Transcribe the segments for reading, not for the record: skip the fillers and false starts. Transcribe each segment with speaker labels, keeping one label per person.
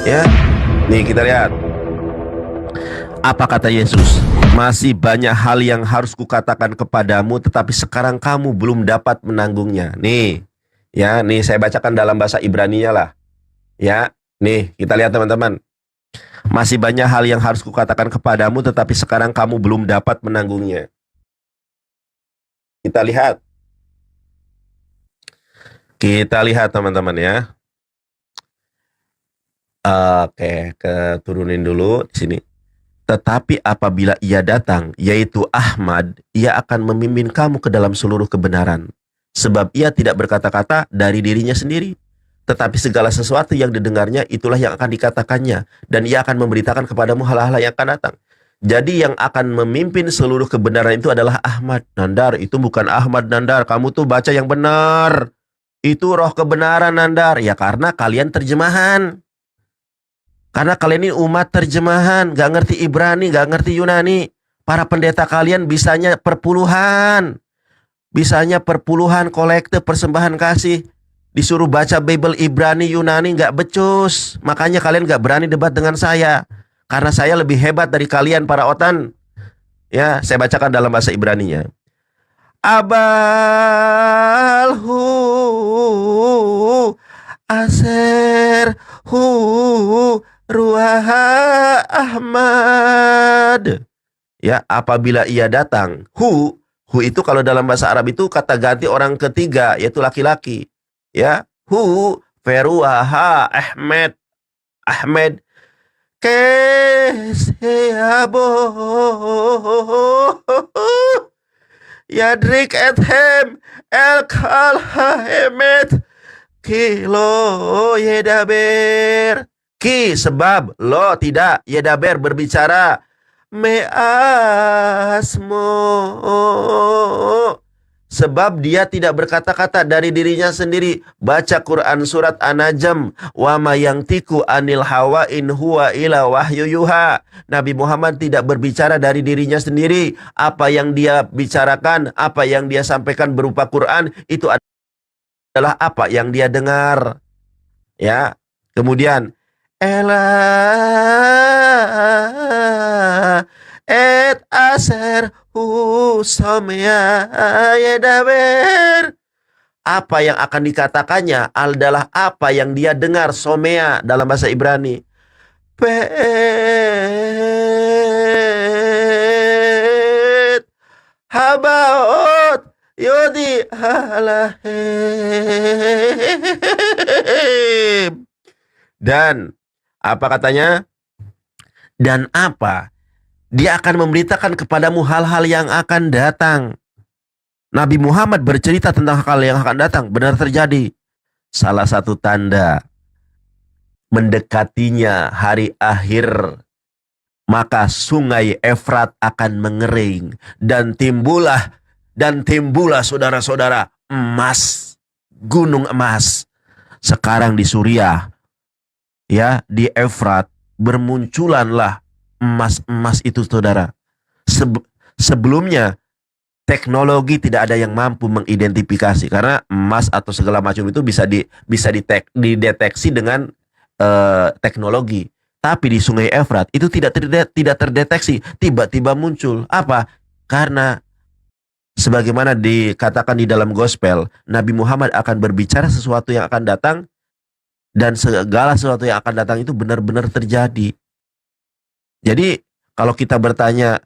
Speaker 1: Ya, nih kita lihat. Apa kata Yesus? Masih banyak hal yang harus kukatakan kepadamu, tetapi sekarang kamu belum dapat menanggungnya. Nih, ya, nih saya bacakan dalam bahasa Ibrani-nya lah. Ya, nih kita lihat teman-teman. Masih banyak hal yang harus kukatakan kepadamu, tetapi sekarang kamu belum dapat menanggungnya. Kita lihat. Kita lihat teman-teman ya. Oke, turunin dulu di sini. Tetapi apabila ia datang, yaitu Ahmad, ia akan memimpin kamu ke dalam seluruh kebenaran. Sebab ia tidak berkata-kata dari dirinya sendiri, tetapi segala sesuatu yang didengarnya itulah yang akan dikatakannya, dan ia akan memberitakan kepadamu hal-hal yang akan datang. Jadi yang akan memimpin seluruh kebenaran itu adalah Ahmad. Nandar, itu bukan Ahmad Nandar, kamu tuh baca yang benar. Itu roh kebenaran Nandar. Ya karena kalian terjemahan. Karena kalian ini umat terjemahan, gak ngerti Ibrani, gak ngerti Yunani. Para pendeta kalian bisanya perpuluhan. Bisanya perpuluhan, kolekte, persembahan kasih. Disuruh baca Bible Ibrani, Yunani, gak becus. Makanya kalian gak berani debat dengan saya. Karena saya lebih hebat dari kalian para otan. Ya, saya bacakan dalam bahasa Ibraninya. Abalhu aserhu ruaha Ahmad. Ya, apabila ia datang. Hu itu kalau dalam bahasa Arab itu kata ganti orang ketiga, yaitu laki-laki. Ya, hu feruaha Ahmed keseyabo yadrik ethem el kalhahemet kilo yedaber. Ki sebab, lo tidak, yedaber berbicara, measmo sebab dia tidak berkata-kata dari dirinya sendiri. Baca Quran surat An-Najm, wa ma yantiku anil hawa in huwa ila wahyu yuha. Nabi Muhammad tidak berbicara dari dirinya sendiri. Apa yang dia bicarakan, apa yang dia sampaikan berupa Quran, itu adalah apa yang dia dengar. Ya, kemudian Ela et aser husomya yedaber. Apa yang akan dikatakannya adalah apa yang dia dengar, somea dalam bahasa Ibrani. Pet habaot yodi halahem. Dan apa katanya? Dan apa? Dia akan memberitakan kepadamu hal-hal yang akan datang. Nabi Muhammad bercerita tentang hal yang akan datang. Benar terjadi. Salah satu tanda mendekatinya hari akhir, maka sungai Efrat akan mengering. Dan timbullah saudara-saudara emas. Gunung emas. Sekarang di Suriah, ya, di Efrat bermunculanlah emas-emas itu saudara. Sebelumnya teknologi tidak ada yang mampu mengidentifikasi, karena emas atau segala macam itu bisa dideteksi dengan teknologi. Tapi di Sungai Efrat itu tidak terdeteksi, tiba-tiba muncul. Apa? Karena sebagaimana dikatakan di dalam gospel, Nabi Muhammad akan berbicara sesuatu yang akan datang, dan segala sesuatu yang akan datang itu benar-benar terjadi. Jadi kalau kita bertanya,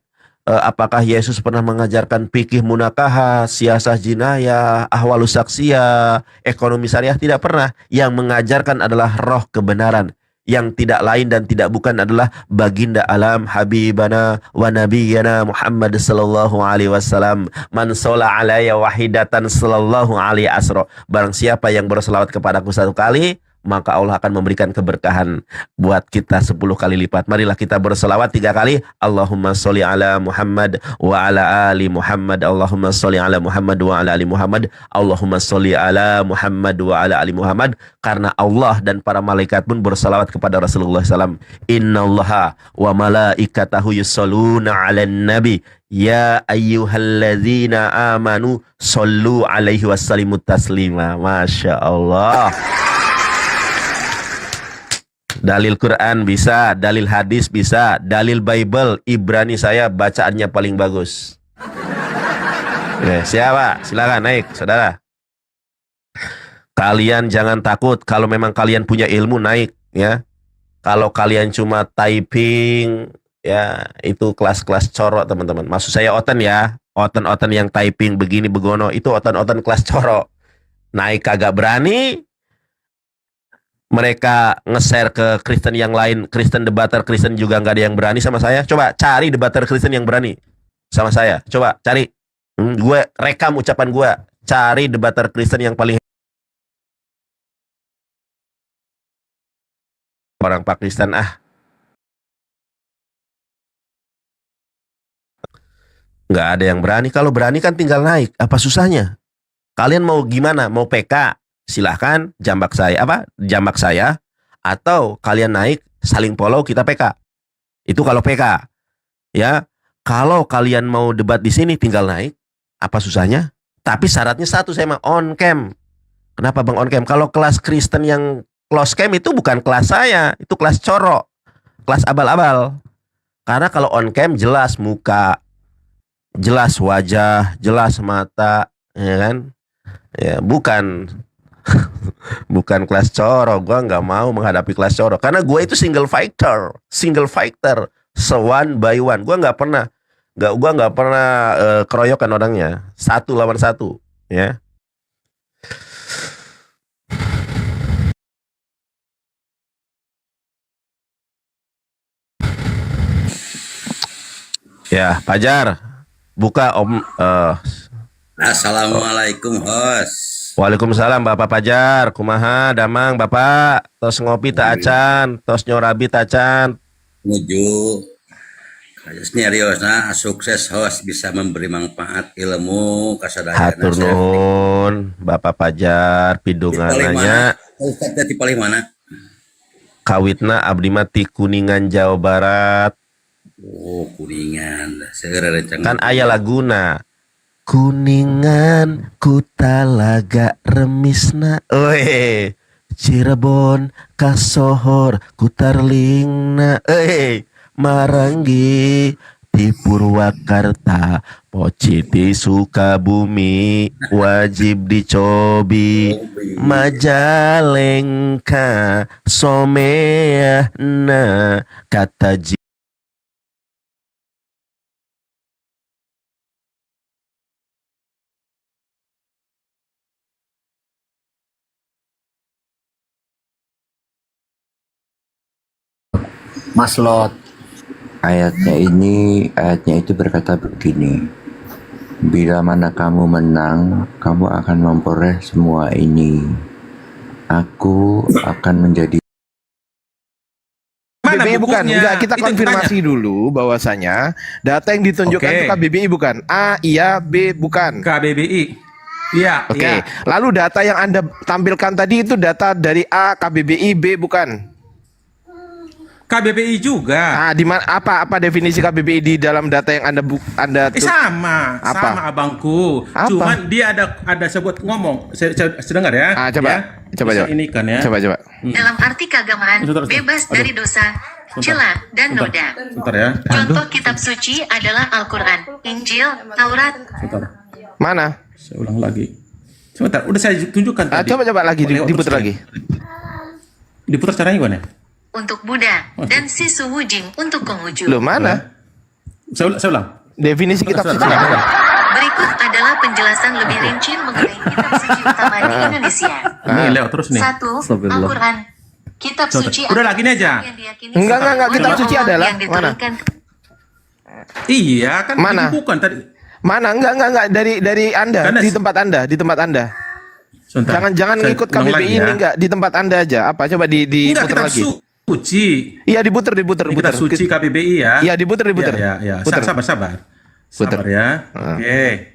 Speaker 1: apakah Yesus pernah mengajarkan fikih munakahah, siasah jinayah, ahwalus saksiyah, ekonomi syariah? Tidak pernah. Yang mengajarkan adalah roh kebenaran, yang tidak lain dan tidak bukan adalah baginda alam habibana wa nabiyyana Muhammad sallallahu alaihi wasallam. Man sholla alayya wahidatan sallallahu alaihi asra. Barang siapa yang berselawat kepadaku satu kali, maka Allah akan memberikan keberkahan buat kita 10 kali lipat. Marilah kita berselawat 3 kali. Allahumma sholli ala Muhammad wa ala ali Muhammad. Allahumma sholli ala Muhammad wa ala ali Muhammad. Allahumma sholli ala Muhammad wa ala ali Muhammad. Karena Allah dan para malaikat pun berselawat kepada Rasulullah SAW. Innallaha wa malaikatahu yusholluna ala nabi. Ya ayyuhalladzina amanu shollu alaihi wasallimu taslima. Masya Allah. Dalil Quran bisa, dalil hadis bisa, dalil Bible, Ibrani saya bacaannya paling bagus. Siapa? Silakan naik, saudara. Kalian jangan takut kalau memang kalian punya ilmu naik ya. Kalau kalian cuma typing ya itu kelas-kelas corok teman-teman. Maksud saya oten ya. Oten-oten yang typing begini begono itu oten-oten kelas corok. Naik kagak berani. Mereka nge-share ke Kristen yang lain, Kristen debater Kristen juga nggak ada yang berani sama saya. Coba cari debater Kristen yang berani sama saya. Coba cari. Gue rekam ucapan gue. Cari debater Kristen yang paling orang Pakistan nggak ada yang berani. Kalau berani kan tinggal naik. Apa susahnya? Kalian mau gimana? Mau PK? Silahkan jambak saya atau kalian naik saling follow kita PK. Itu kalau PK. Ya, kalau kalian mau debat di sini tinggal naik. Apa susahnya? Tapi syaratnya satu saya mah on cam. Kenapa Bang on cam? Kalau kelas Kristen yang close cam itu bukan kelas saya, itu kelas corok, kelas abal-abal. Karena kalau on cam jelas muka, jelas wajah, jelas mata, ya kan? Ya, bukan kelas corok. Gue nggak mau menghadapi kelas corok karena gue itu single fighter, one by one. Gue nggak pernah keroyokan orangnya, 1 lawan 1 ya. Ya, Pajar, buka Om.
Speaker 2: Assalamualaikum host.
Speaker 1: Waalaikumsalam Bapak Pajar, kumaha damang Bapak, tos ngopi tak acan, tos nyorabi tak acan.
Speaker 2: Menuju serius sukses host bisa memberi manfaat ilmu kasadayana.
Speaker 1: Hatur nuhun Bapak Pajar pidungananya.
Speaker 2: Ustadz di paling mana?
Speaker 1: Kawitna abdi mati Kuningan Jawa Barat.
Speaker 2: Oh, Kuningan.
Speaker 1: Kan aya laguna. Kuningan ku talaga remisna. Oe, Cirebon kasohor ku tarlingna. Maranggi di Purwakarta, Pociti Sukabumi, wajib dicobi. Majalengka someahna kata
Speaker 3: Mas Lot. Ayatnya itu berkata begini. Bila mana kamu menang, kamu akan memperoleh semua ini. Aku akan menjadi
Speaker 4: KBBI bukan, enggak, kita konfirmasi dulu bahwasanya data yang ditunjukkan itu KBBI bukan. A iya, B bukan.
Speaker 5: KBBI. Iya.
Speaker 4: Oke. Lalu data yang Anda tampilkan tadi itu data dari A, KBBI, B bukan.
Speaker 5: KBBI juga.
Speaker 4: Ah, di mana apa definisi KBBI di dalam data yang Anda
Speaker 5: sama abangku.
Speaker 4: Apa?
Speaker 5: Cuman dia ada sebut ngomong. Saya dengar ya.
Speaker 4: Coba.
Speaker 5: Ini kan ya.
Speaker 4: Coba.
Speaker 6: Dalam arti keagamaan, bebas dari dosa, celah, dan noda.
Speaker 5: Sebentar ya.
Speaker 6: Contoh kitab suci adalah Al-Quran, Injil, Taurat.
Speaker 5: Sebentar.
Speaker 4: Mana?
Speaker 5: Saya ulang lagi. Sebentar, udah saya tunjukkan tadi.
Speaker 4: Coba lagi diputar lagi.
Speaker 5: Diputar caranya gimana?
Speaker 6: Untuk Buddha dan si Suwujing untuk Konghucu.
Speaker 4: Loh, mana?
Speaker 5: Saya ulang.
Speaker 4: Definisi kitab suci.
Speaker 6: Berikut adalah penjelasan lebih rinci mengenai kitab suci utama di Indonesia.
Speaker 5: Ini lewat terus nih.
Speaker 6: 1. Al-Quran. Kitab suci
Speaker 5: Udah lagi nih aja.
Speaker 4: Enggak, kitab suci adalah mana?
Speaker 5: Iya, kan
Speaker 4: mana?
Speaker 5: Bukan tadi.
Speaker 4: Mana? Enggak dari Anda,
Speaker 5: Karena
Speaker 4: di tempat Anda.
Speaker 5: Sebentar.
Speaker 4: Jangan ngikut KBBI ini enggak, di tempat Anda aja. Apa? Coba diputar lagi.
Speaker 5: Suci.
Speaker 4: Iya, diputar.
Speaker 5: Kita suci KBBI ya.
Speaker 4: Iya, diputar.
Speaker 5: Ya. Sabar.
Speaker 4: Putar.
Speaker 5: Ya. Oke.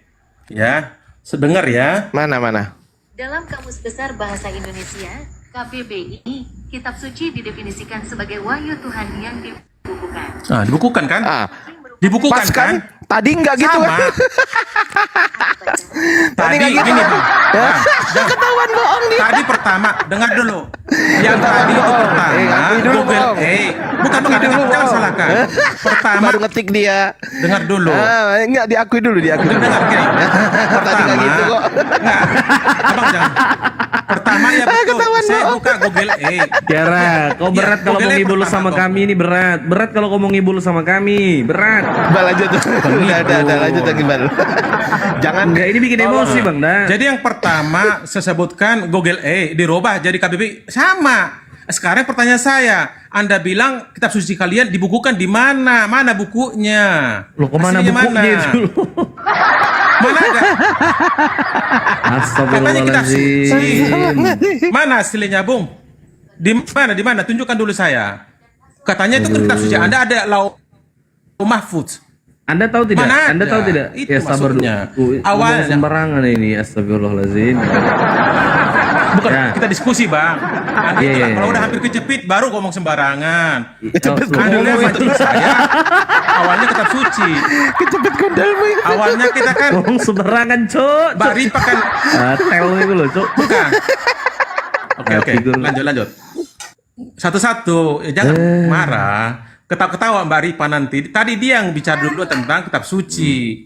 Speaker 5: Ya. Sedengar ya.
Speaker 4: Mana?
Speaker 6: Dalam Kamus Besar Bahasa Indonesia, KBBI, kitab suci didefinisikan sebagai wahyu Tuhan yang dibukukan.
Speaker 5: Dibukukan kan? Dibukukan
Speaker 4: Pas kan? Tadi enggak gitu kan?
Speaker 5: Tadi
Speaker 4: enggak gitu.
Speaker 5: ini Bu.
Speaker 4: Ketahuan bohong dia.
Speaker 5: Tadi pertama, dengar dulu. Yang tadi itu pertama,
Speaker 4: akui dulu,
Speaker 5: Google
Speaker 4: Bang.
Speaker 5: bukan jangan salahkan. Pertama,
Speaker 4: Baru ngetik dia.
Speaker 5: dengar dulu.
Speaker 4: Enggak diakui dulu, diakui.
Speaker 5: Dengar gini.
Speaker 4: Tadi nggak gitu kok.
Speaker 5: Enggak. Abang jangan. Pertama ya betul. Saya buka Google
Speaker 7: Tiara, kau
Speaker 5: Ya,
Speaker 7: berat kalau mau
Speaker 5: Google
Speaker 7: ngibul
Speaker 5: pertama,
Speaker 7: sama
Speaker 5: Bang.
Speaker 7: kami ini berat. Berat kalau kau mau ngibul sama kami, berat.
Speaker 4: Bal lanjut. Udah lanjut lagi Bal. Jangan
Speaker 7: Enggak, ini bikin emosi, Bang. Dah.
Speaker 5: Jadi yang pertama saya sebutkan Google dirubah jadi KBBI sama. Sekarang pertanyaan saya, Anda bilang kitab suci kalian dibukukan di mana? Mana bukunya?
Speaker 7: Loh, kemana
Speaker 5: Aslinya
Speaker 7: bukunya itu?
Speaker 5: Mana ada? Katanya kitab suci.
Speaker 7: Astagfirullahaladzim.
Speaker 5: Mana aslinya, Bung? Di mana? Di mana? Tunjukkan dulu saya. Katanya itu kan kitab suci. Anda ada Lauh Mahfuz.
Speaker 7: Anda tahu tidak?
Speaker 5: Mana
Speaker 7: Anda
Speaker 5: ada?
Speaker 7: tahu tidak?
Speaker 5: Itu
Speaker 7: Ya sabar dulu.
Speaker 5: maksudnya.
Speaker 7: Ngomong
Speaker 5: Awalnya.
Speaker 7: sembarangan ini, astagfirullahaladzim.
Speaker 5: Bukan
Speaker 7: Ya.
Speaker 5: kita diskusi, Bang. Anda
Speaker 7: Iya,
Speaker 5: itulah,
Speaker 7: iya,
Speaker 5: kalau
Speaker 7: iya.
Speaker 5: udah hampir kejepit baru ngomong sembarangan.
Speaker 7: Cepet
Speaker 5: Anda lewat dulu saya. Awalnya kitab suci.
Speaker 4: kecepet kondalmu.
Speaker 5: Awalnya kita kan
Speaker 7: ngomong sembarangan, Cok.
Speaker 5: Mbak Ripa kan
Speaker 7: Tel itu loh, Cok.
Speaker 5: bukan. Oke,
Speaker 7: Tidur.
Speaker 5: lanjut. Satu-satu, jangan marah. Ketawa-ketawa Mbak Ripa nanti. Tadi dia yang bicara dulu tentang kitab suci.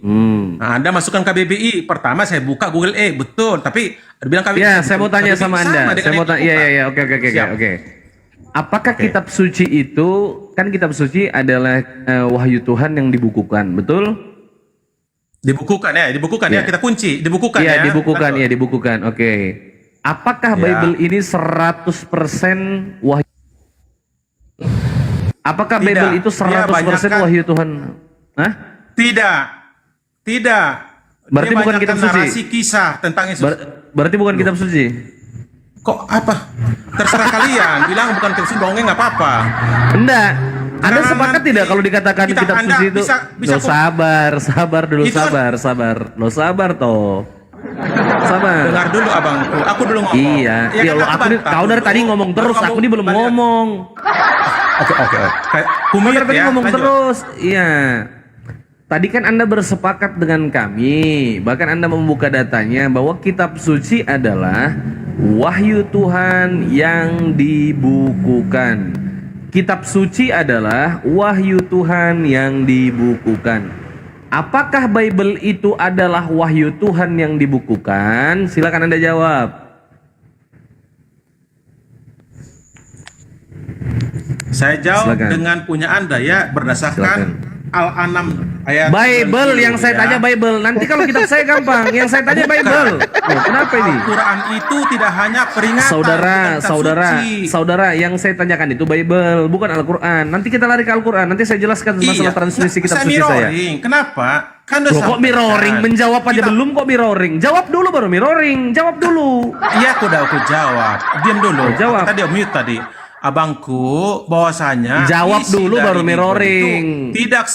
Speaker 5: Nah, Anda masukkan KBBI. Pertama saya buka Google betul. Tapi ada bilang KBBI.
Speaker 7: Ya, saya mau tanya
Speaker 5: KBBI
Speaker 7: sama Anda.
Speaker 5: dengan
Speaker 7: Saya mau
Speaker 5: yang
Speaker 7: tanya.
Speaker 5: dibuka.
Speaker 7: Iya, oke.
Speaker 5: Siap.
Speaker 7: Apakah kitab suci itu kan kitab suci adalah wahyu Tuhan yang dibukukan, betul?
Speaker 5: Dibukukan ya,
Speaker 7: Ya.
Speaker 5: kita kunci, dibukukan
Speaker 7: Iya,
Speaker 5: ya.
Speaker 7: dibukukan,
Speaker 5: Lanjut.
Speaker 7: ya dibukukan. Oke. Apakah
Speaker 5: Ya.
Speaker 7: Bible ini 100% wahyu? Apakah
Speaker 5: Tidak.
Speaker 7: Bible itu
Speaker 5: Dia
Speaker 7: 100%
Speaker 5: banyakkan-
Speaker 7: wahyu Tuhan? Hah?
Speaker 5: Tidak.
Speaker 7: Berarti
Speaker 5: Dia
Speaker 7: bukan
Speaker 5: banyakkan
Speaker 7: kitab suci?
Speaker 5: narasi kisah tentang Yesus.
Speaker 7: Berarti bukan kitab suci?
Speaker 5: Kok apa? Terserah kalian. Bilang bukan kitab suci, dongeng nggak apa-apa.
Speaker 7: Enggak. Anda
Speaker 5: Jangan
Speaker 7: sepakat
Speaker 5: nanti
Speaker 7: tidak kalau dikatakan
Speaker 5: kita-
Speaker 7: kitab
Speaker 5: Anda
Speaker 7: suci itu?
Speaker 5: bisa
Speaker 7: Loh, sabar dulu,
Speaker 5: Itu kan-
Speaker 7: sabar. Lo sabar toh. Sabar.
Speaker 5: Dengar dulu abangku. Aku dulu ngomong.
Speaker 7: Iya,
Speaker 5: Ya
Speaker 7: iya
Speaker 5: kan,
Speaker 7: lo, aku
Speaker 5: bantah
Speaker 7: kau dari
Speaker 5: dulu.
Speaker 7: tadi ngomong
Speaker 5: Baru
Speaker 7: terus,
Speaker 5: kamu
Speaker 7: aku ini belum
Speaker 5: balik.
Speaker 7: ngomong.
Speaker 5: Oke. Kayak
Speaker 7: Kau
Speaker 5: kumit
Speaker 7: dari tadi
Speaker 5: ya.
Speaker 7: ngomong
Speaker 5: Lanjut.
Speaker 7: terus, iya. Tadi kan Anda bersepakat dengan kami, bahkan Anda membuka datanya bahwa kitab suci adalah wahyu Tuhan yang dibukukan. Kitab suci adalah wahyu Tuhan yang dibukukan. Apakah Bible itu adalah wahyu Tuhan yang dibukukan? Silakan Anda jawab.
Speaker 5: Saya jawab
Speaker 7: Silakan.
Speaker 5: dengan punya Anda ya berdasarkan Al-An'am ayat
Speaker 7: Bible
Speaker 5: 90,
Speaker 7: yang saya
Speaker 5: ya.
Speaker 7: tanya Bible. Nanti kalau kitab saya gampang, yang saya tanya Bible. Loh, kenapa ini?
Speaker 5: Al-Quran itu tidak hanya peringatan.
Speaker 7: Saudara,
Speaker 5: bukan kitab suci.
Speaker 7: saudara, yang saya tanyakan itu Bible, bukan Al-Quran. Nanti kita lari ke Al-Quran. Nanti saya jelaskan masalah transmisi kitab suci saya.
Speaker 5: mirroring. Kenapa? Kan udah
Speaker 7: Loh, kok
Speaker 5: sampaikan.
Speaker 7: mirroring? Menjawab aja
Speaker 5: Kita-
Speaker 7: belum kok mirroring? Jawab dulu baru mirroring. Jawab dulu.
Speaker 5: Iya, aku jawab. Diam dulu.
Speaker 7: Oh, jawab.
Speaker 5: Tadi mute tadi. Abangku, bahwasanya
Speaker 7: Jawab
Speaker 5: isi
Speaker 7: dulu
Speaker 5: dari
Speaker 7: baru
Speaker 5: Bible
Speaker 7: mirroring.
Speaker 5: itu tidak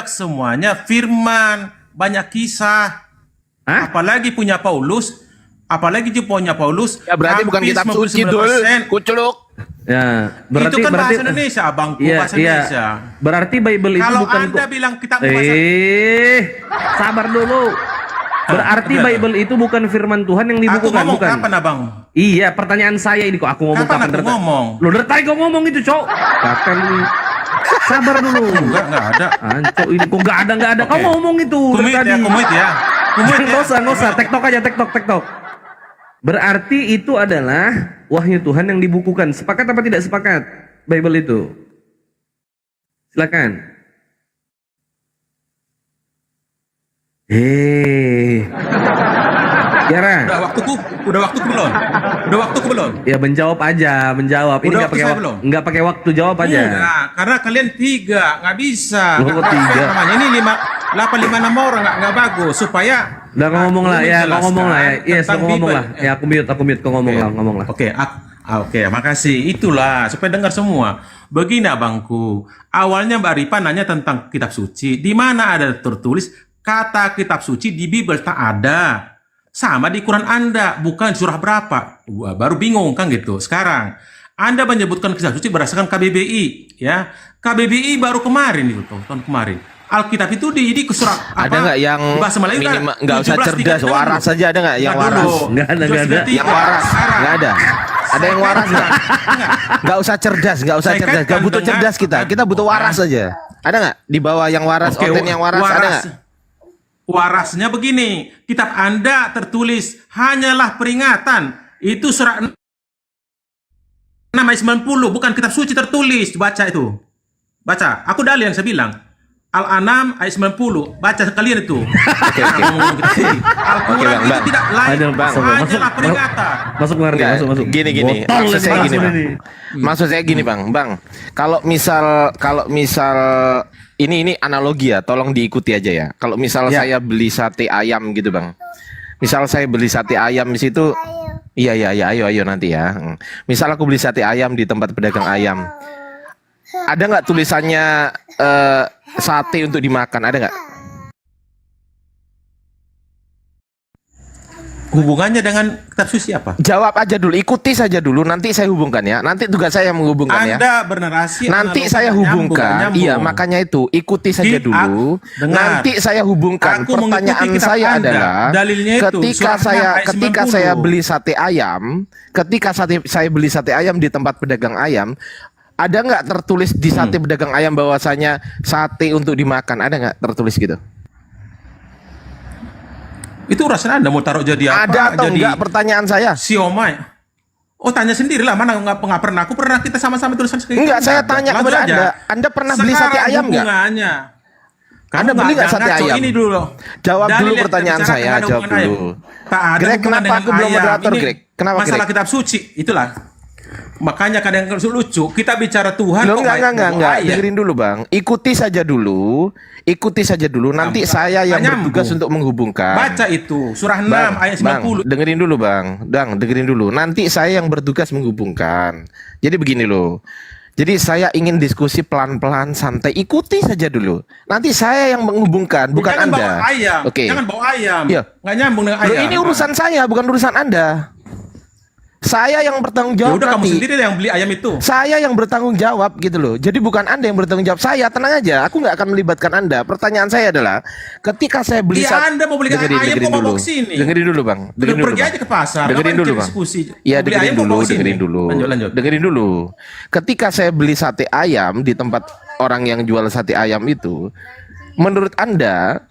Speaker 5: semuanya firman, banyak kisah.
Speaker 7: Hah?
Speaker 5: Apalagi punya Paulus,
Speaker 4: Ya berarti bukan
Speaker 5: hampir
Speaker 4: kitab suci
Speaker 5: 99%
Speaker 4: dul. Kuculuk.
Speaker 7: Ya, berarti
Speaker 5: itu kan
Speaker 7: berarti
Speaker 5: bahasa Indonesia, abangku,
Speaker 7: Iya,
Speaker 5: bahasa
Speaker 7: iya.
Speaker 5: Indonesia.
Speaker 7: Berarti Bible itu
Speaker 5: Kalau
Speaker 7: bukan
Speaker 5: Anda bilang kitab bahasa
Speaker 7: sabar dulu. Berarti
Speaker 5: biar.
Speaker 7: Bible itu bukan firman Tuhan yang
Speaker 5: Aku
Speaker 7: dibukukan,
Speaker 5: ngomong
Speaker 7: bukan?
Speaker 5: kapan, Abang?
Speaker 7: Iya, pertanyaan saya ini kok aku ngomong
Speaker 5: Kapan aku
Speaker 7: dari tadi?
Speaker 5: ngomong?
Speaker 7: Lo dari tadi kau ngomong itu, Cok. Kapan ini? Sabar dulu.
Speaker 5: Enggak ada.
Speaker 7: Anco ini kok enggak ada. Kau
Speaker 5: Oke.
Speaker 7: ngomong itu dari
Speaker 5: Kumit
Speaker 7: tadi.
Speaker 5: ya, kumit ya. Kumit ya.
Speaker 7: Nggak usah. Tektok aja, tektok. Berarti itu adalah wahyu Tuhan yang dibukukan. Sepakat apa tidak sepakat? Bible itu. Silakan. Tiara.
Speaker 5: Udah waktuku belum?
Speaker 7: Ya menjawab aja, menjawab. Ini
Speaker 5: Udah
Speaker 7: nggak
Speaker 5: waktu
Speaker 7: pakai
Speaker 5: saya
Speaker 7: waktu,
Speaker 5: belum?
Speaker 7: nggak pakai waktu, jawab aja.
Speaker 5: Enggak, karena kalian 3 nggak bisa.
Speaker 7: Loh,
Speaker 5: Nggak
Speaker 7: kok
Speaker 5: fair
Speaker 7: 3?
Speaker 5: namanya. Ini 856 orang nggak bagus supaya.
Speaker 7: Udah kau ngomong lah, ya kau ngomong lah ya. Yes,
Speaker 5: tentang
Speaker 7: kau ngomong
Speaker 5: Bible.
Speaker 7: lah. Ya aku mute, kau ngomong lah.
Speaker 5: Oke, makasih. Itulah supaya dengar semua. Begini abangku, awalnya Mbak Ripa nanya tentang kitab suci. Di mana ada tertulis kata kitab suci di Bible? Tak ada. Sama di Quran Anda, bukan surah berapa. Wah, baru bingung kan gitu. Sekarang Anda menyebutkan kitab suci berdasarkan KBBI, ya. KBBI baru kemarin itu tahun kemarin. Alkitab itu di surah
Speaker 4: Ada nggak yang
Speaker 5: bahasa Melayu kan
Speaker 4: nggak usah cerdas,
Speaker 5: 17.36.
Speaker 4: waras saja ada nggak yang
Speaker 5: Nggak dulu.
Speaker 4: waras?
Speaker 7: Nggak ada.
Speaker 5: 17.33.
Speaker 4: Yang waras
Speaker 5: Sekarang.
Speaker 4: nggak ada. Ada yang waras nggak? Nggak usah cerdas, nggak usah
Speaker 5: Saya
Speaker 4: cerdas. Nggak
Speaker 5: kaitkan
Speaker 4: butuh
Speaker 5: dengan-
Speaker 4: cerdas kita butuh waras aja. Ada nggak di bawah yang waras,
Speaker 5: Oke,
Speaker 4: Oten yang waras, ada nggak?
Speaker 5: Warasnya begini, kitab Anda tertulis hanyalah peringatan. Itu surat 6 ayat 90, bukan kitab suci tertulis. Baca itu. Baca. Aku dalil yang saya bilang. Al-An'am ayat 90. Baca sekalian itu.
Speaker 4: Oke.
Speaker 5: Al-Quran
Speaker 4: Bang,
Speaker 5: itu
Speaker 4: Bang.
Speaker 5: tidak lain.
Speaker 7: Ayo, Bang.
Speaker 5: Hanyalah peringatan.
Speaker 7: Masuk ngerti,
Speaker 4: Nggak,
Speaker 7: masuk.
Speaker 4: Gini.
Speaker 7: Botol
Speaker 4: Maksud
Speaker 7: ini,
Speaker 4: saya
Speaker 7: Bang,
Speaker 4: gini, Bang.
Speaker 7: ini.
Speaker 4: Maksud saya gini, Bang. Kalau misal ini analogi ya, tolong diikuti aja ya. Kalau misal
Speaker 5: Ya.
Speaker 4: saya beli sate ayam gitu, Bang. Misal saya beli sate ayam di situ. Iya, ayo nanti ya. Misal aku beli sate ayam di tempat pedagang ayam. Ada nggak tulisannya sate untuk dimakan? Ada nggak?
Speaker 5: Hubungannya dengan kitab suci apa?
Speaker 4: Jawab aja dulu, ikuti saja dulu. Nanti saya hubungkan ya. Nanti tugas saya yang menghubungkan ya.
Speaker 5: Anda bernarasi.
Speaker 4: Nanti
Speaker 5: analogi
Speaker 4: saya
Speaker 5: nyambung,
Speaker 4: hubungkan.
Speaker 5: nyambung.
Speaker 4: Iya, makanya itu ikuti saja
Speaker 5: Ki-
Speaker 4: dulu.
Speaker 5: dengar.
Speaker 4: Nanti saya hubungkan.
Speaker 5: Aku mengikuti
Speaker 4: Pertanyaan
Speaker 5: kitab
Speaker 4: saya
Speaker 5: Anda.
Speaker 4: adalah
Speaker 5: Dalilnya itu,
Speaker 4: ketika
Speaker 5: surat 6
Speaker 4: saya
Speaker 5: ayat
Speaker 4: ketika
Speaker 5: 90.
Speaker 4: saya beli sate ayam, saya beli sate ayam di tempat pedagang ayam, ada nggak tertulis di sate pedagang ayam bahwasanya sate untuk dimakan? Ada nggak tertulis gitu?
Speaker 5: Itu urusan Anda mau taruh jadi apa?
Speaker 4: Ada atau
Speaker 5: jadi
Speaker 4: enggak pertanyaan saya?
Speaker 5: siomay. Oh, tanya sendirilah, mana nggak pernah. Aku pernah, kita sama-sama tulisan sekali.
Speaker 4: Enggak, saya tanya
Speaker 5: Lanjut
Speaker 4: kepada
Speaker 5: aja.
Speaker 4: Anda. Anda pernah beli sate
Speaker 5: Sekarang
Speaker 4: ayam nggak?
Speaker 5: hubungannya.
Speaker 4: Anda beli nggak sate
Speaker 5: ngaco,
Speaker 4: ayam?
Speaker 5: Ini dulu.
Speaker 4: Jawab
Speaker 5: Dalil
Speaker 4: dulu
Speaker 5: yang
Speaker 4: pertanyaan
Speaker 5: kita
Speaker 4: saya,
Speaker 5: bicarakan ada
Speaker 4: jawab
Speaker 5: hubungan ayam.
Speaker 4: dulu.
Speaker 5: Tak ada
Speaker 4: Greg,
Speaker 5: hubungan
Speaker 4: kenapa
Speaker 5: dengan
Speaker 4: aku belum
Speaker 5: ayam.
Speaker 4: moderator,
Speaker 5: Ini
Speaker 4: Greg? Kenapa,
Speaker 5: masalah
Speaker 4: Greg?
Speaker 5: kitab suci, itulah. Makanya kadang lucu, kita bicara Tuhan
Speaker 4: Loh,
Speaker 5: kok
Speaker 4: enggak.
Speaker 5: ayat.
Speaker 4: Dengerin dulu, Bang. Ikuti saja dulu. Nanti saya yang
Speaker 5: Nyambung.
Speaker 4: bertugas untuk menghubungkan.
Speaker 5: Baca itu, surah 6
Speaker 4: Bang,
Speaker 5: ayat
Speaker 4: Bang,
Speaker 5: 90.
Speaker 4: dengerin dulu, Bang. Dengerin dulu. Nanti saya yang bertugas menghubungkan. Jadi begini loh. Jadi saya ingin diskusi pelan-pelan, santai. Ikuti saja dulu. Nanti saya yang menghubungkan, bukan
Speaker 5: Jangan
Speaker 4: Anda.
Speaker 5: bawa ayam.
Speaker 4: Oke.
Speaker 5: Jangan bawa ayam.
Speaker 4: Iya.
Speaker 5: Nggak nyambung dengan
Speaker 4: Loh,
Speaker 5: ayam.
Speaker 4: ini urusan saya, bukan urusan Anda. Saya yang bertanggung
Speaker 5: Ya
Speaker 4: jawab
Speaker 5: udah, kamu
Speaker 4: nanti.
Speaker 5: sendiri yang beli ayam itu.
Speaker 4: Saya yang bertanggung jawab gitu loh. Jadi bukan Anda yang bertanggung jawab. Saya tenang aja. Aku nggak akan melibatkan Anda. Pertanyaan saya adalah, ketika saya beli
Speaker 5: Iya, Anda mau beli ayam kok bawa ke sini?
Speaker 4: Dengerin dulu, Bang.
Speaker 5: Udah pergi aja ke pasar.
Speaker 4: Dengerin
Speaker 5: Ngapain
Speaker 4: dulu,
Speaker 5: kita
Speaker 4: Bang.
Speaker 5: diskusi?
Speaker 4: Iya,
Speaker 5: Mau beli
Speaker 4: dengerin
Speaker 5: ayam kok
Speaker 4: dulu,
Speaker 5: bawa sini?
Speaker 4: dengerin dulu.
Speaker 5: Lanjut.
Speaker 4: Dengerin dulu. Ketika saya beli sate ayam di tempat orang yang jual sate ayam itu, menurut Anda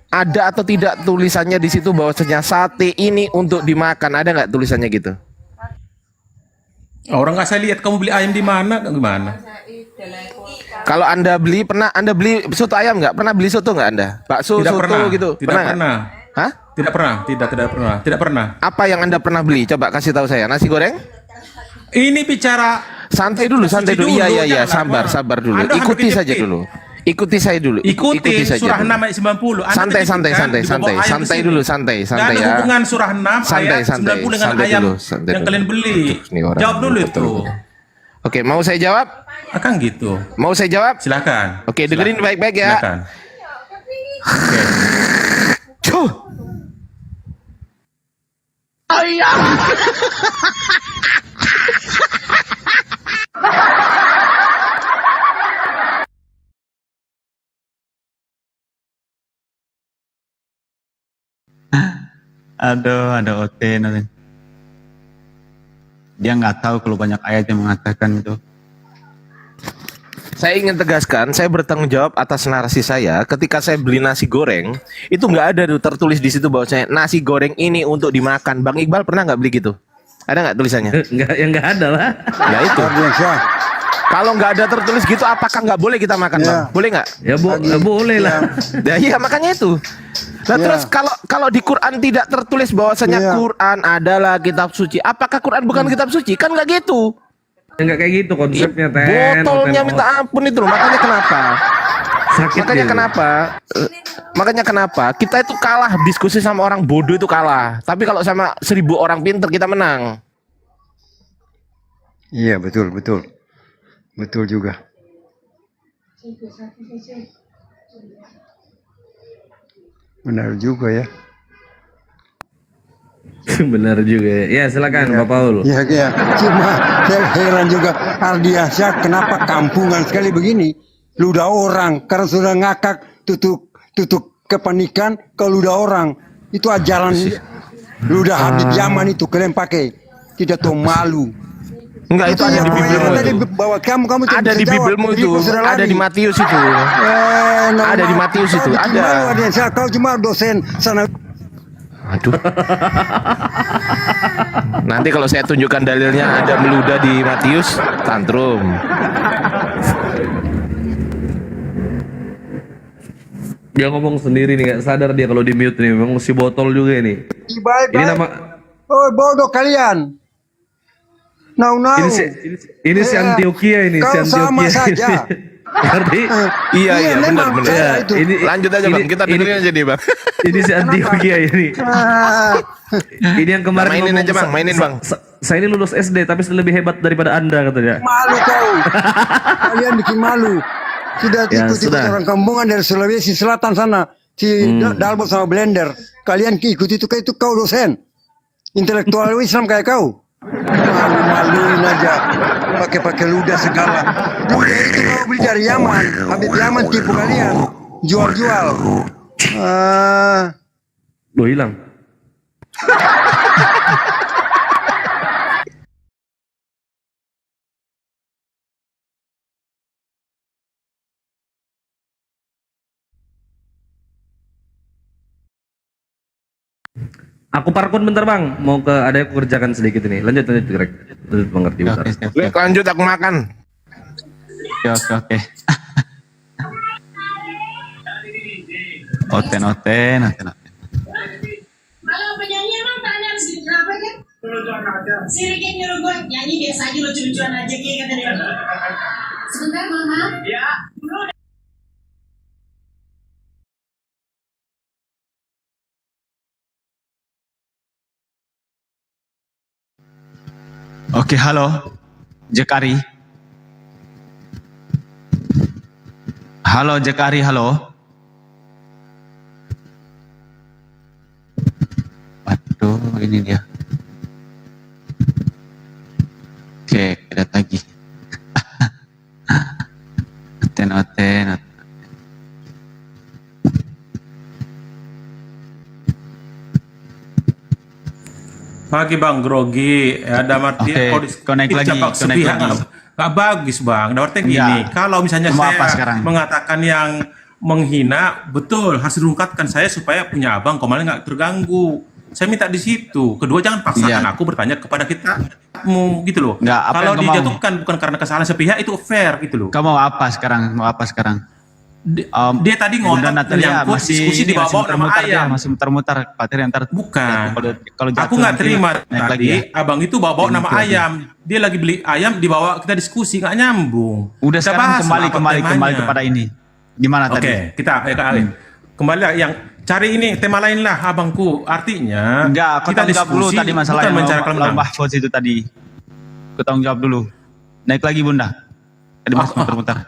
Speaker 4: ada atau tidak tulisannya di situ bahwasanya sate ini untuk dimakan? Ada nggak tulisannya gitu?
Speaker 5: Orang nggak saya lihat kamu beli ayam di mana, gimana?
Speaker 4: Kalau Anda beli, Anda beli soto ayam nggak? Pernah beli soto nggak Anda? Bakso,
Speaker 5: Tidak
Speaker 4: soto
Speaker 5: pernah.
Speaker 4: gitu?
Speaker 5: Tidak
Speaker 4: nggak?
Speaker 5: pernah.
Speaker 4: Hah?
Speaker 5: Tidak pernah. Tidak pernah.
Speaker 4: Apa yang Anda pernah beli? Coba kasih tahu saya. Nasi goreng?
Speaker 5: Ini bicara
Speaker 4: Santai dulu, santai dulu.
Speaker 5: Suci dulu,
Speaker 4: Iya.
Speaker 5: jangan
Speaker 4: Sabar dulu.
Speaker 5: Anda
Speaker 4: Ikuti
Speaker 5: hampir
Speaker 4: saja
Speaker 5: kejepit.
Speaker 4: dulu. Ikuti saya dulu.
Speaker 5: ikuti
Speaker 4: saja
Speaker 5: surah
Speaker 4: dulu.
Speaker 5: 6 ayat 90. Anda
Speaker 4: Santai,
Speaker 5: tadi
Speaker 4: santai,
Speaker 5: kan
Speaker 4: santai,
Speaker 5: dibawa
Speaker 4: santai,
Speaker 5: ayam ke
Speaker 4: santai
Speaker 5: sini.
Speaker 4: dulu, santai
Speaker 5: Nggak
Speaker 4: ya.
Speaker 5: ada hubungan surah 6
Speaker 4: Santai,
Speaker 5: ayat 90 dengan
Speaker 4: santai
Speaker 5: ayam
Speaker 4: dulu, santai
Speaker 5: yang
Speaker 4: dulu.
Speaker 5: kalian beli.
Speaker 4: Ini orang
Speaker 5: Jawab dulu
Speaker 4: betul,
Speaker 5: itu.
Speaker 4: betul. Oke, mau saya jawab?
Speaker 5: Akan gitu.
Speaker 4: Mau saya jawab?
Speaker 5: Silakan.
Speaker 4: Oke, dengerin
Speaker 5: Silakan.
Speaker 4: baik-baik ya.
Speaker 5: Silakan. Oke.
Speaker 4: Cuh.
Speaker 8: Aduh, ada Oten. Dia nggak tahu kalau banyak ayat yang mengatakan itu.
Speaker 4: Saya ingin tegaskan, saya bertanggung jawab atas narasi saya. Ketika saya beli nasi goreng, itu nggak ada tuh tertulis di situ bahwasanya nasi goreng ini untuk dimakan. Bang Iqbal pernah nggak beli gitu? Ada nggak tulisannya?
Speaker 7: Enggak ada lah.
Speaker 4: Ya itu. Kalau nggak ada tertulis gitu, apakah nggak boleh kita makan, Bang? Boleh nggak?
Speaker 7: Ya boleh lah.
Speaker 4: Ya iya, makanya itu. Nah terus kalau di Quran tidak tertulis bahwasanya Quran adalah kitab suci, apakah Quran bukan kitab suci? Kan nggak gitu.
Speaker 7: Enggak kayak gitu konsepnya, Ten.
Speaker 4: Botolnya
Speaker 7: Ten.
Speaker 4: minta ampun itu loh. Makanya kenapa?
Speaker 7: Sakit
Speaker 4: Makanya
Speaker 7: dia.
Speaker 4: kenapa? Makanya kenapa? Kita itu kalah diskusi sama orang bodoh itu kalah. Tapi kalau sama 1000 orang pinter kita menang.
Speaker 9: Iya, betul juga. Benar juga ya.
Speaker 7: Benar juga ya. Ya silakan Pak Paul.
Speaker 9: Ya, cuma saya heran juga Ardiansyah kenapa kampungan sekali begini. Ludah orang karena sudah ngakak tutup kepanikan ke ludah orang. Itu ajaran ludah Habib Yaman itu kalian pakai. Tidak tahu malu.
Speaker 4: Enggak, itu ada
Speaker 9: yang
Speaker 4: di Bibelmu
Speaker 9: tadi
Speaker 4: itu.
Speaker 9: bawa kamu tidak
Speaker 4: Ada
Speaker 9: bisa
Speaker 4: di
Speaker 9: jawab.
Speaker 4: Bibelmu
Speaker 9: Jadi
Speaker 4: itu.
Speaker 9: kau sudah
Speaker 4: Ada
Speaker 9: lari.
Speaker 4: di Matius itu. Ada di Matius
Speaker 9: Kau
Speaker 4: itu,
Speaker 9: bikin
Speaker 4: ada.
Speaker 9: malu, Ardiansyah. Kau cuma dosen sana.
Speaker 4: Aduh. Nanti kalau saya tunjukkan dalilnya ada meludah di Matius, tantrum.
Speaker 7: Dia ngomong sendiri nih, nggak sadar dia kalau di mute nih. Memang si botol juga ini.
Speaker 9: Baik-baik.
Speaker 7: Ini nama
Speaker 9: Oh, bodoh kalian. Now.
Speaker 7: ini si Antioquia ini, si
Speaker 9: Kau sama
Speaker 7: Antioquia.
Speaker 9: saja.
Speaker 7: Ngerti?
Speaker 4: Iya, benar.
Speaker 9: memang saya itu.
Speaker 4: Lanjut aja, Bang. Kita dengerin aja nih, Bang.
Speaker 7: Ini si Antioquia ini.
Speaker 9: Ah,
Speaker 7: Ini yang kemarin
Speaker 4: Mainin
Speaker 7: ngomong,
Speaker 4: aja, Bang. Mainin, Bang.
Speaker 7: Saya ini lulus SD tapi lebih hebat daripada Anda, katanya.
Speaker 9: malu kau. Kalian bikin malu. Sudah
Speaker 7: Ya,
Speaker 9: ikut-ikut
Speaker 7: sudah.
Speaker 9: orang kampungan dari Sulawesi Selatan sana. Si Dalbot sama Blender. Kalian ikut itu kau dosen. Intelektual Islam kayak kau. Malu-maluin aja. Pakai ludah segala. Ludah itu mau beli dari Yaman. Habib Yaman tipu kalian. Jual-jual.
Speaker 7: Loh, hilang. Aku parkun bentar bang, mau ke ada yang aku kerjakan sedikit ini. Lanjut Greg. Lanjut mengerti bentar.
Speaker 8: Oke, siap,
Speaker 4: Oke,
Speaker 8: siap.
Speaker 4: lanjut aku makan.
Speaker 8: Oke. Oten.
Speaker 10: Kalau penyanyi emang tanya harus gitu kenapa kan? Lucuan aja. Si Ricky nyuruh gue nyanyi biasa aja lucu-lucuan aja kayak kata dia. Sebentar mama. Ya.
Speaker 8: Oke, halo. Jakari. Halo Jakari, halo. Waduh, ini dia. Oke, lihat lagi. Oten.
Speaker 5: Pagi Bang Grogi, ada Martin.
Speaker 8: Oke, connect lagi, connect lagi.
Speaker 5: Nggak bagus Bang. Artinya
Speaker 8: Iya.
Speaker 5: gini, kalau misalnya
Speaker 8: Mau
Speaker 5: saya
Speaker 8: apa sekarang?
Speaker 5: mengatakan yang menghina, betul harus diungkapkan saya supaya punya abang kemarin nggak terganggu. Saya minta di situ. Kedua, jangan paksakan
Speaker 8: Iya.
Speaker 5: aku bertanya kepada kita, gitu loh.
Speaker 8: Nggak, apa
Speaker 5: Kalau
Speaker 8: yang kau mau?
Speaker 5: dijatuhkan bukan karena kesalahan sepihak itu fair gitu loh.
Speaker 8: Kamu mau apa sekarang?
Speaker 5: Dia tadi
Speaker 8: Bunda
Speaker 5: ngotot
Speaker 8: Natalia
Speaker 5: menyangkut diskusi di bawah nama ayam.
Speaker 8: masih muter-muter Patria ntar.
Speaker 5: Bukan.
Speaker 8: Kalau jatuh
Speaker 5: Aku nggak
Speaker 8: nanti
Speaker 5: terima
Speaker 8: naik lagi
Speaker 5: tadi
Speaker 8: ya.
Speaker 5: abang itu bawa nama
Speaker 8: Naik lagi.
Speaker 5: ayam. Dia lagi beli ayam dibawa kita diskusi nggak nyambung.
Speaker 8: Udah
Speaker 5: Kita
Speaker 8: sekarang
Speaker 5: bahas lah apa
Speaker 8: kembali
Speaker 5: temanya.
Speaker 8: kepada ini. Gimana
Speaker 5: Oke,
Speaker 8: tadi?
Speaker 5: kita kembali lah yang cari ini tema lain lah abangku. Artinya
Speaker 8: Enggak, aku
Speaker 5: kita
Speaker 8: tanggung jawab dulu
Speaker 5: diskusi
Speaker 8: tadi masalah
Speaker 5: bukan
Speaker 8: yang
Speaker 5: mencarakan
Speaker 8: Lau
Speaker 5: menang.
Speaker 8: Mahfuz itu tadi. Aku tanggung jawab dulu. Naik lagi Bunda. Tadi masih muter-muter.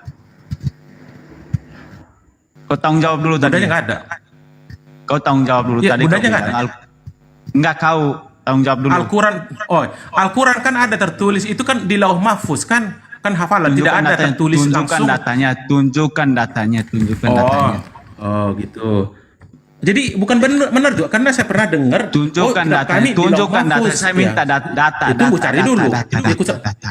Speaker 8: Kau tanggung jawab dulu tadi.
Speaker 5: Bundanya nggak ada.
Speaker 8: Kau tanggung jawab dulu
Speaker 5: Ya,
Speaker 8: tadi.
Speaker 5: bundanya
Speaker 8: kau
Speaker 5: nggak
Speaker 8: bilang enggak, kau tanggung jawab dulu.
Speaker 5: Al-Quran kan ada tertulis itu kan di Lauh Mahfuz kan hafalan tidak ada tertulis langsung.
Speaker 8: Tunjukkan datanya.
Speaker 5: Oh gitu. Jadi bukan benar juga karena saya pernah dengar
Speaker 8: Tunjukkan
Speaker 5: kitab
Speaker 8: datanya.
Speaker 5: kami di Lauh
Speaker 8: Tunjukkan data.
Speaker 5: Mahfuz,
Speaker 8: Saya
Speaker 5: ya.
Speaker 8: minta data.
Speaker 5: Itu aku cari dulu.
Speaker 8: Data.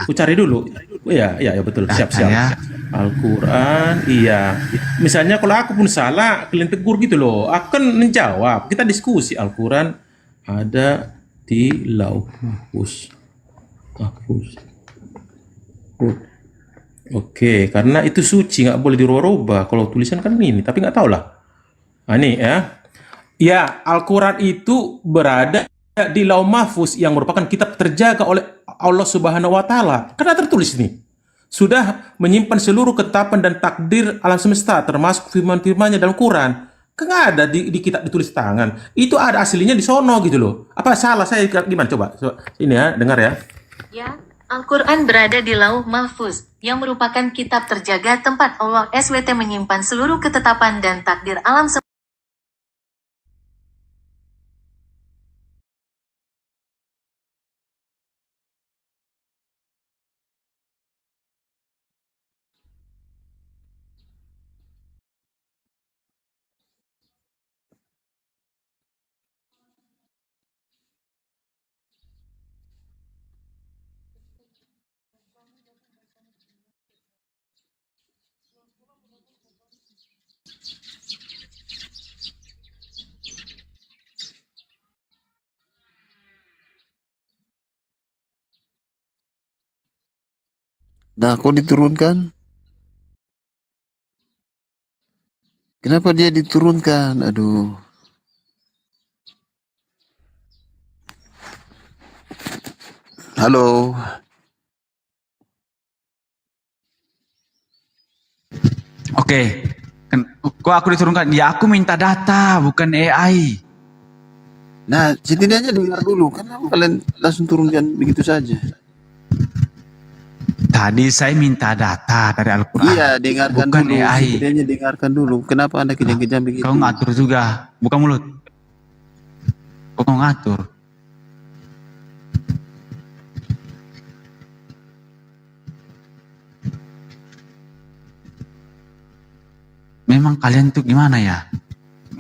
Speaker 5: Aku cari dulu. Ya betul.
Speaker 8: Data,
Speaker 5: Siap.
Speaker 8: ya.
Speaker 5: Al-Quran, iya. Misalnya kalau aku pun salah, kalian tegur gitu loh. Aku kan menjawab. Kita diskusi Al-Quran ada di Lauh Mahfuz. Oke, karena itu suci nggak boleh dirubah-rubah. Kalau tulisan kan ini, tapi nggak tahu lah. Nah, ini ya. Ya, Al-Quran itu berada di Lauh Mahfuz yang merupakan kitab terjaga oleh Allah Subhanahu wa Ta'ala. Karena tertulis nih, sudah menyimpan seluruh ketetapan dan takdir alam semesta, termasuk firman-firmannya dalam Quran. Kan nggak ada di kitab ditulis tangan. Itu ada aslinya di sono gitu loh. Apa salah saya gimana? Coba ini ya, dengar ya.
Speaker 6: Ya, Al-Quran berada di Lauh Mahfuz, yang merupakan kitab terjaga tempat Allah SWT menyimpan seluruh ketetapan dan takdir alam semesta.
Speaker 3: Nah, kok diturunkan? Kenapa dia diturunkan? Aduh. Halo.
Speaker 8: Oke. Kok aku diturunkan? Ya aku minta data, bukan AI.
Speaker 3: Nah, setidaknya dengar dulu. Kenapa kalian langsung turunkan begitu saja?
Speaker 8: Tadi saya minta data dari Al-Quran.
Speaker 3: Iya, dengarkan
Speaker 8: bukan
Speaker 3: dulu.
Speaker 8: AI.
Speaker 3: Setidaknya dengarkan dulu. Kenapa Anda kejam-kejam begitu?
Speaker 8: Kau ngatur juga, bukan mulut. Kau ngatur. Memang kalian tuh gimana ya?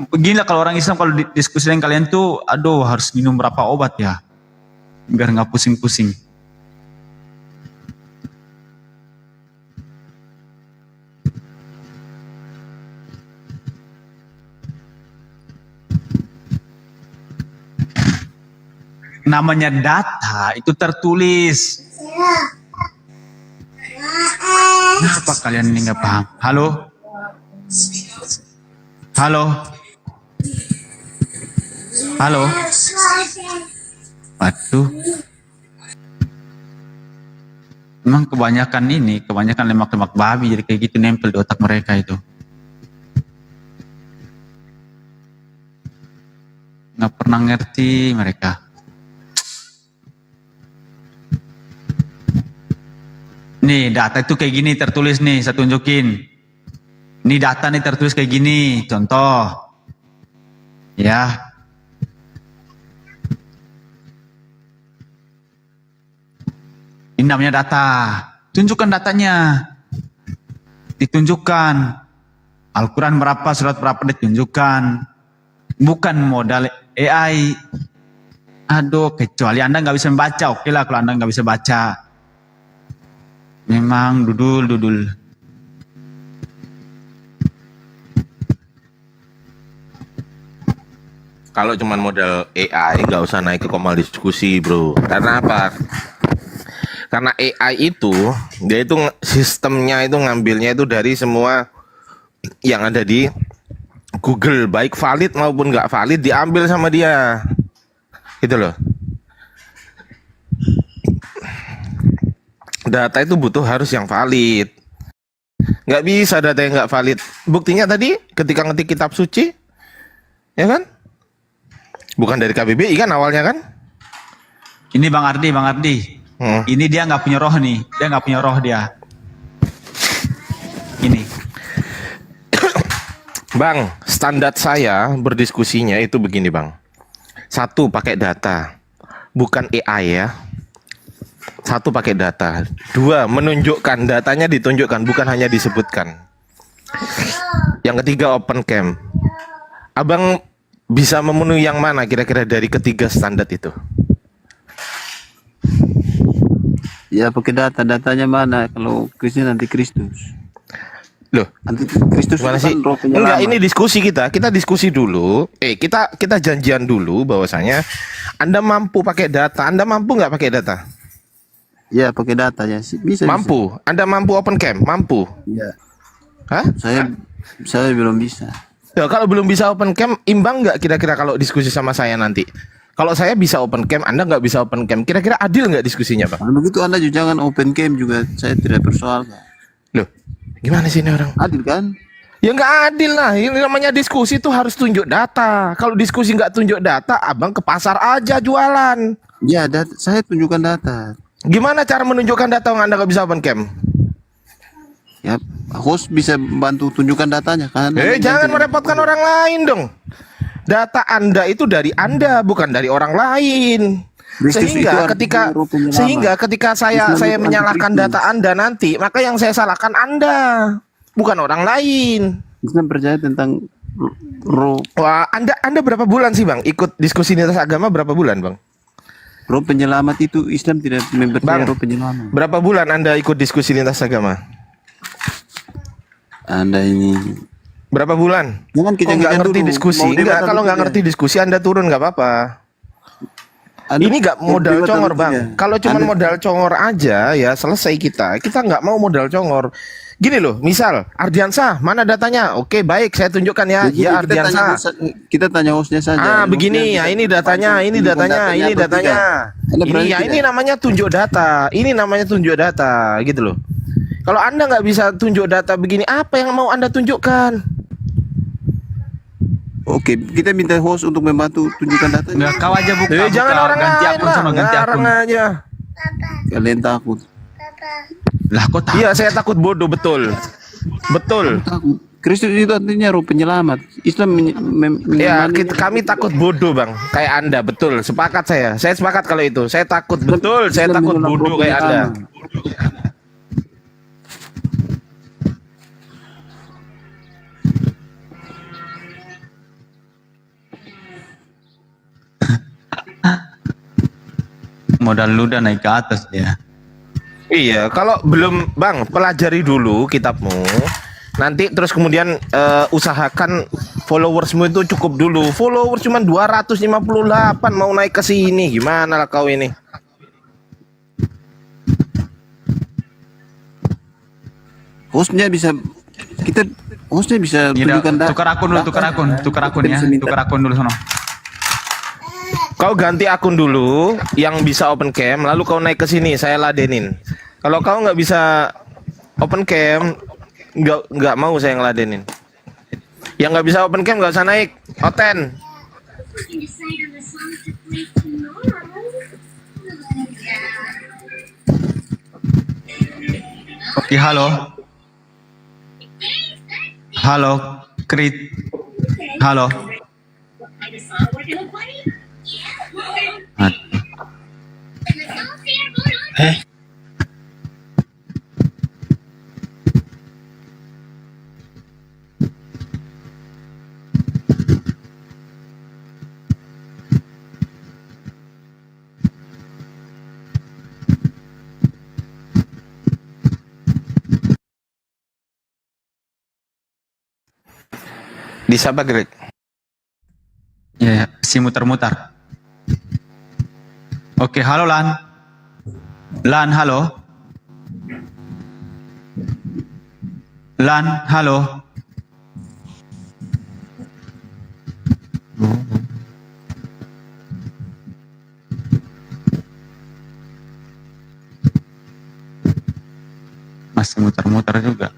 Speaker 8: Beginilah kalau orang Islam kalau diskusi dengan kalian tuh, aduh harus minum berapa obat ya, biar nggak pusing-pusing. Namanya data itu tertulis. Kenapa kalian ini nggak paham? Halo? Halo? Halo? Waduh. Memang kebanyakan lemak-lemak babi jadi kayak gitu nempel di otak mereka itu. Nggak pernah ngerti mereka. Nih data itu kayak gini tertulis nih, saya tunjukin. Ini data nih tertulis kayak gini, contoh. Ya. Ini namanya data. Tunjukkan datanya. Ditunjukkan. Al-Quran berapa, surat berapa ditunjukkan. Bukan modal AI. Aduh, kecuali Anda nggak bisa membaca. Oke lah kalau Anda nggak bisa baca. Memang dudul.
Speaker 4: Kalau cuman modal AI nggak usah naik ke komal diskusi, bro. Karena apa? Karena AI itu dia itu sistemnya itu ngambilnya itu dari semua yang ada di Google, baik valid maupun nggak valid diambil sama dia, gitu loh. Data itu butuh harus yang valid. Nggak bisa data yang nggak valid. Buktinya tadi ketika ngetik kitab suci, ya kan? Bukan dari KBBI kan awalnya kan?
Speaker 8: Ini Bang Ardi. Ini dia nggak punya roh nih. Dia nggak punya roh dia. Ini.
Speaker 4: Bang, standar saya berdiskusinya itu begini bang. Satu, pakai data. Bukan AI ya. Satu, pakai data. Dua, menunjukkan. Datanya ditunjukkan, bukan hanya disebutkan. Yang ketiga, open cam. Abang bisa memenuhi yang mana kira-kira dari ketiga standar itu?
Speaker 3: Ya pakai data. Datanya mana? Kalau Kristus nanti Kristus.
Speaker 4: Loh,
Speaker 3: Nanti Kristus
Speaker 4: gimana
Speaker 3: itu
Speaker 4: sih?
Speaker 3: kan roh penyelamat.
Speaker 4: Enggak, ini diskusi kita. Kita diskusi dulu. Kita janjian dulu bahwasanya Anda mampu pakai data. Anda mampu nggak pakai data?
Speaker 3: Ya pakai data ya. Bisa.
Speaker 4: Mampu. Anda mampu open cam? Mampu.
Speaker 3: Ya.
Speaker 4: Hah?
Speaker 3: Saya belum bisa.
Speaker 4: Ya, kalau belum bisa open cam, imbang nggak kira-kira kalau diskusi sama saya nanti? Kalau saya bisa open cam, Anda nggak bisa open cam, kira-kira adil nggak diskusinya, Bang?
Speaker 3: Kalau begitu Anda juga jangan open cam juga. Saya tidak persoalkan.
Speaker 4: Loh, gimana sih ini orang?
Speaker 3: Adil kan?
Speaker 4: Ya nggak adil lah. Ini namanya diskusi tuh harus tunjuk data. Kalau diskusi nggak tunjuk data, abang ke pasar aja jualan.
Speaker 3: Ya, saya tunjukkan data.
Speaker 4: Gimana cara menunjukkan data yang Anda nggak bisa open cam?
Speaker 3: Ya, host bisa bantu tunjukkan datanya kan?
Speaker 4: Jangan merepotkan orang lain dong. Data Anda itu dari Anda, bukan dari orang lain. Sehingga ketika saya menyalahkan data Anda nanti, maka yang saya salahkan Anda, bukan orang lain.
Speaker 3: Islam percaya tentang roh.
Speaker 4: Wah, Anda berapa bulan sih, Bang? Ikut diskusi lintas agama berapa bulan, Bang?
Speaker 3: Roh penyelamat itu Islam tidak mempercayai roh penyelamat.
Speaker 4: Berapa bulan Anda ikut diskusi lintas agama?
Speaker 3: Anda ini
Speaker 4: berapa bulan?
Speaker 3: Jangan
Speaker 4: nggak ngerti diskusi. Enggak, kalau nggak ngerti diskusi Anda turun nggak apa-apa. Ini nggak modal congor bang. Kalau cuma modal congor aja ya selesai kita. Kita nggak mau modal congor. Gini loh, misal Ardiansah, mana datanya? Oke baik, saya tunjukkan ya. Ya Ardiansah.
Speaker 11: Kita tanya hostnya saja.
Speaker 4: Begini ya, ini datanya, ini datanya, ini datanya. Ini ya, ini namanya tunjuk data. Ini namanya tunjuk data, gitu loh. Kalau Anda nggak bisa tunjuk data begini, apa yang mau Anda tunjukkan?
Speaker 11: Oke, kita minta host untuk membantu tunjukkan datanya.
Speaker 8: Nggak, kau aja buka,
Speaker 4: Jangan orang
Speaker 8: ganti
Speaker 4: lain
Speaker 8: akun
Speaker 4: lah,
Speaker 8: sama ganti akun.
Speaker 4: ngarang aja.
Speaker 11: Kalian takut.
Speaker 8: Lah kok takut?
Speaker 4: Iya, saya takut bodoh, betul. Betul.
Speaker 11: Takut. Kristus itu artinya roh penyelamat. Islam
Speaker 4: Ya, kami takut bodoh, Bang. Kayak Anda, betul. Sepakat saya. Saya sepakat kalau itu. Saya takut, betul. Saya takut bodoh kayak Anda.
Speaker 8: Modal lu udah naik ke atas ya.
Speaker 4: Iya, kalau belum, Bang, pelajari dulu kitabmu. Nanti terus kemudian usahakan followersmu itu cukup dulu. Followers cuma 258, mau naik ke sini. Gimana lah kau ini?
Speaker 11: Hostnya bisa tunjukkan data.
Speaker 8: Tukar akun dulu, tukar akun ya. Tukar akun dulu sono.
Speaker 4: Kau ganti akun dulu yang bisa open cam, lalu kau naik ke sini, saya ladenin. Kalau kau nggak bisa open cam, nggak mau saya ngeladenin. Yang nggak bisa open cam nggak usah naik. Oten.
Speaker 8: Oke, halo. Halo, Krit. Halo.
Speaker 4: Di siapa, Greg?
Speaker 8: Ya, si muter-muter. Oke, halo Lan. Lan, halo. Lan, halo. Masih muter-muter juga.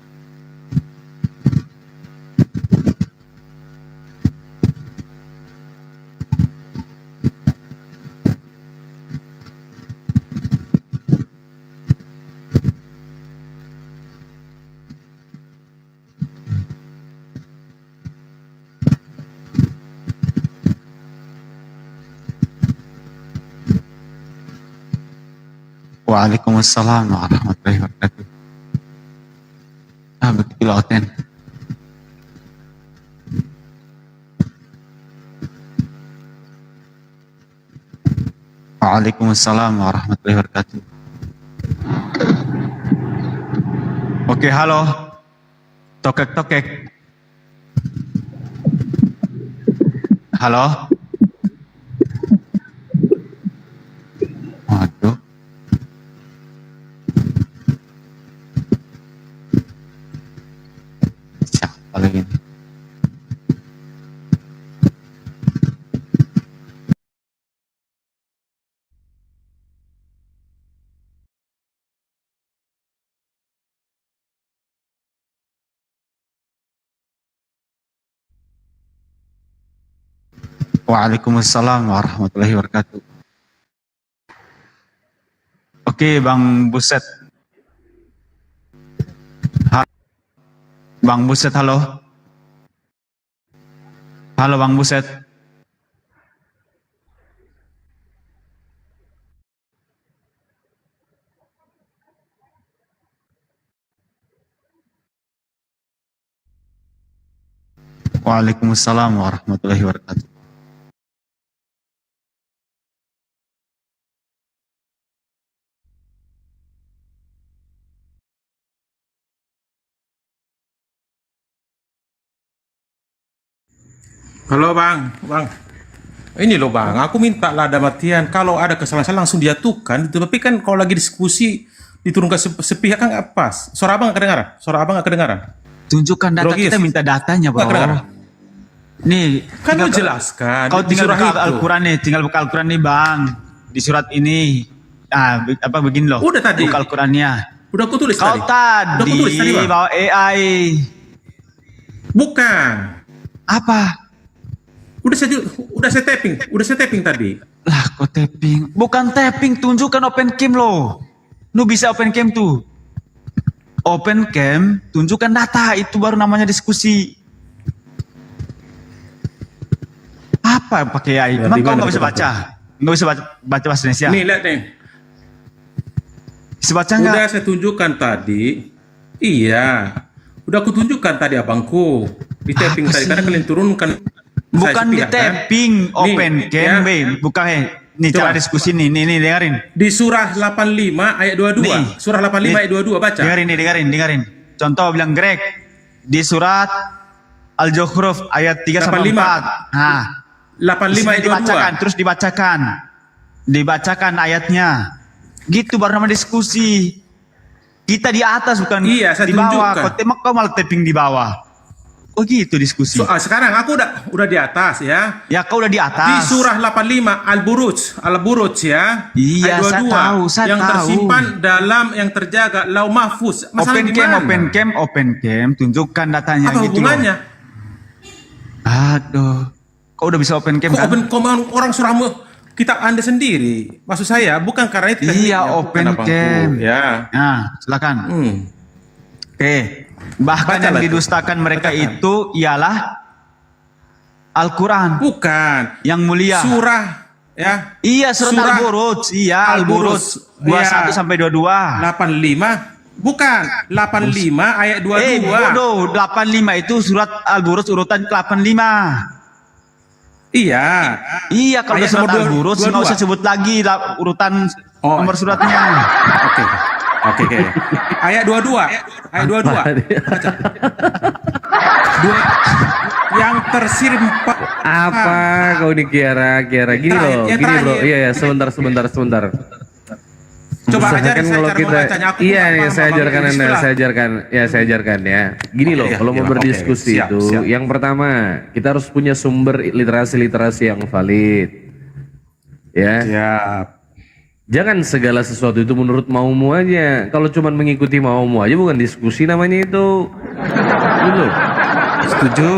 Speaker 8: Waalaikumsalam warahmatullahi wabarakatuh. Betul Oten. Waalaikumsalam warahmatullahi wabarakatuh. Oke, halo. Tokek-tokek. Halo. Waduh. Siapa lagi ini? Waalaikumsalam warahmatullahi wabarakatuh. Oke, Bang Buset. Bang Buset, halo. Halo, Bang Buset. Waalaikumsalam warahmatullahi wabarakatuh.
Speaker 5: Halo Bang, Bang. Ini loh bang, aku minta lah ada matian. Kalau ada kesalahan langsung dijatuhkan. Tapi kan kalau lagi diskusi diturunkan sepihak kan nggak pas. Suara abang nggak kedengaran? Suara abang nggak kedengaran?
Speaker 8: Tunjukkan data,
Speaker 5: Logis.
Speaker 8: kita minta datanya,
Speaker 5: Nggak kedengaran?
Speaker 8: Bang. Nih,
Speaker 5: Kan lu
Speaker 8: tinggal-
Speaker 5: jelaskan.
Speaker 8: Kau
Speaker 5: di
Speaker 8: tinggal
Speaker 5: surah
Speaker 8: buka
Speaker 5: itu.
Speaker 8: Al-Quran nih, tinggal buka Al-Quran nih, Bang. Di surat ini. Apa begini loh.
Speaker 5: Udah tadi.
Speaker 8: Buka Al-Qurannya.
Speaker 5: Udah aku tulis
Speaker 8: Kau
Speaker 5: tadi. Udah aku tulis tadi
Speaker 8: tadi
Speaker 5: bang.
Speaker 8: bawa AI.
Speaker 5: Bukan.
Speaker 8: Apa?
Speaker 5: Udah saya tapping tadi.
Speaker 8: Lah, kok tapping? Bukan tapping, tunjukkan open cam loh. Lu bisa open cam tuh. Open cam, tunjukkan data, itu baru namanya diskusi. Apa pakai AI?
Speaker 7: Ya,
Speaker 8: Emang kau
Speaker 7: gimana
Speaker 8: nggak bisa
Speaker 7: tuh,
Speaker 8: baca? Nggak bisa baca bahasa Indonesia?
Speaker 5: Nih lihat nih.
Speaker 8: Bisa baca nggak?
Speaker 5: Udah saya tunjukkan tadi. Iya. Udah aku tunjukkan tadi abangku. Di tapping
Speaker 8: Apa
Speaker 5: tadi
Speaker 8: sih?
Speaker 5: karena kalian turunkan.
Speaker 8: Bukan di
Speaker 5: sepihak, kan?
Speaker 8: tapping, open
Speaker 5: Nih,
Speaker 8: cam,
Speaker 5: ya.
Speaker 8: be. Bukan, nih
Speaker 5: Coba.
Speaker 8: cara diskusi nih, dengarin.
Speaker 5: Di surah 85 ayat 22.
Speaker 8: Nih.
Speaker 5: Surah 85
Speaker 8: Nih.
Speaker 5: ayat 22 baca.
Speaker 8: Dengarin. Contoh bilang Greg di surat Al-Zukhruf ayat 3 sampai
Speaker 5: 85.
Speaker 8: 4. Nah,
Speaker 5: 85 ayat 22.
Speaker 8: dibacakan, terus dibacakan ayatnya. Gitu baru nama diskusi. Kita di atas bukan
Speaker 5: Iya, saya
Speaker 8: di bawah.
Speaker 5: tunjukkan.
Speaker 8: Kau malah tapping di bawah. Oh gitu diskusi.
Speaker 5: Sekarang aku udah di atas ya.
Speaker 8: Ya kau udah di
Speaker 5: Di
Speaker 8: atas.
Speaker 5: surah 85 Al-Buruj ya.
Speaker 8: Iya,
Speaker 5: ayat 22
Speaker 8: saya
Speaker 5: yang
Speaker 8: tahu.
Speaker 5: tersimpan dalam yang terjaga Lauh Mahfuz. Masalah di mana?
Speaker 8: Open cam, tunjukkan datanya
Speaker 5: Apa
Speaker 8: gitu
Speaker 5: hubungannya?
Speaker 8: loh. Aduh. Kau udah bisa open cam
Speaker 5: Kok
Speaker 8: kan?
Speaker 5: open command orang surahmu kitab Anda sendiri? Maksud saya bukan karena itu.
Speaker 8: Iya,
Speaker 5: tekniknya,
Speaker 8: open
Speaker 5: bukan abangku.
Speaker 8: cam.
Speaker 5: Ya.
Speaker 8: Nah, silakan. Oke. Bahkan
Speaker 5: Baca
Speaker 8: yang
Speaker 5: lah itu.
Speaker 8: didustakan mereka
Speaker 5: Bacakan.
Speaker 8: itu ialah Al-Quran
Speaker 5: Bukan.
Speaker 8: yang mulia.
Speaker 5: Surah ya.
Speaker 8: Iya, surat
Speaker 5: Surah
Speaker 8: Al-Buruj. Iya, Al-Buruj.
Speaker 5: Al-Buruj.
Speaker 8: 21
Speaker 5: Iya.
Speaker 8: sampai 22.
Speaker 5: 85 bukan 85 ayat 22.
Speaker 8: Bodoh. 85 itu surat Al-Buruj urutan 85.
Speaker 5: Iya.
Speaker 8: Iya, kalau
Speaker 5: Ayat
Speaker 8: surat
Speaker 5: nomor
Speaker 8: Al-Buruj nggak
Speaker 5: 22.
Speaker 8: usah sebut lagi urutan
Speaker 5: Oh.
Speaker 8: nomor suratnya.
Speaker 5: Oke. Ayat 22. Ayat 22. Baca. Yang tersimpan
Speaker 7: Apa kau ini Kiara? Gini
Speaker 5: Terakhir,
Speaker 7: loh,
Speaker 5: yang
Speaker 7: gini bro.
Speaker 5: terakhir.
Speaker 7: Iya, sebentar.
Speaker 5: Coba
Speaker 7: Usahakan
Speaker 5: ajarin saya
Speaker 7: kalau
Speaker 5: cara
Speaker 7: kita,
Speaker 5: membacanya. Aku
Speaker 7: iya
Speaker 5: nggak
Speaker 7: nih
Speaker 5: paham
Speaker 7: saya
Speaker 5: apa-apa
Speaker 7: ajarkan
Speaker 5: di
Speaker 7: anda,
Speaker 5: sekolah.
Speaker 7: saya ajarkan ya. Gini loh,
Speaker 5: Iya,
Speaker 7: kalau
Speaker 5: iya,
Speaker 7: mau
Speaker 5: oke.
Speaker 7: berdiskusi
Speaker 5: Siap,
Speaker 7: itu,
Speaker 5: siap.
Speaker 7: yang pertama kita harus punya sumber literasi yang valid, ya.
Speaker 5: Siap.
Speaker 7: Jangan segala sesuatu itu menurut maumu aja. Kalau cuman mengikuti maumu aja bukan diskusi namanya itu. Dulu.
Speaker 5: Setuju.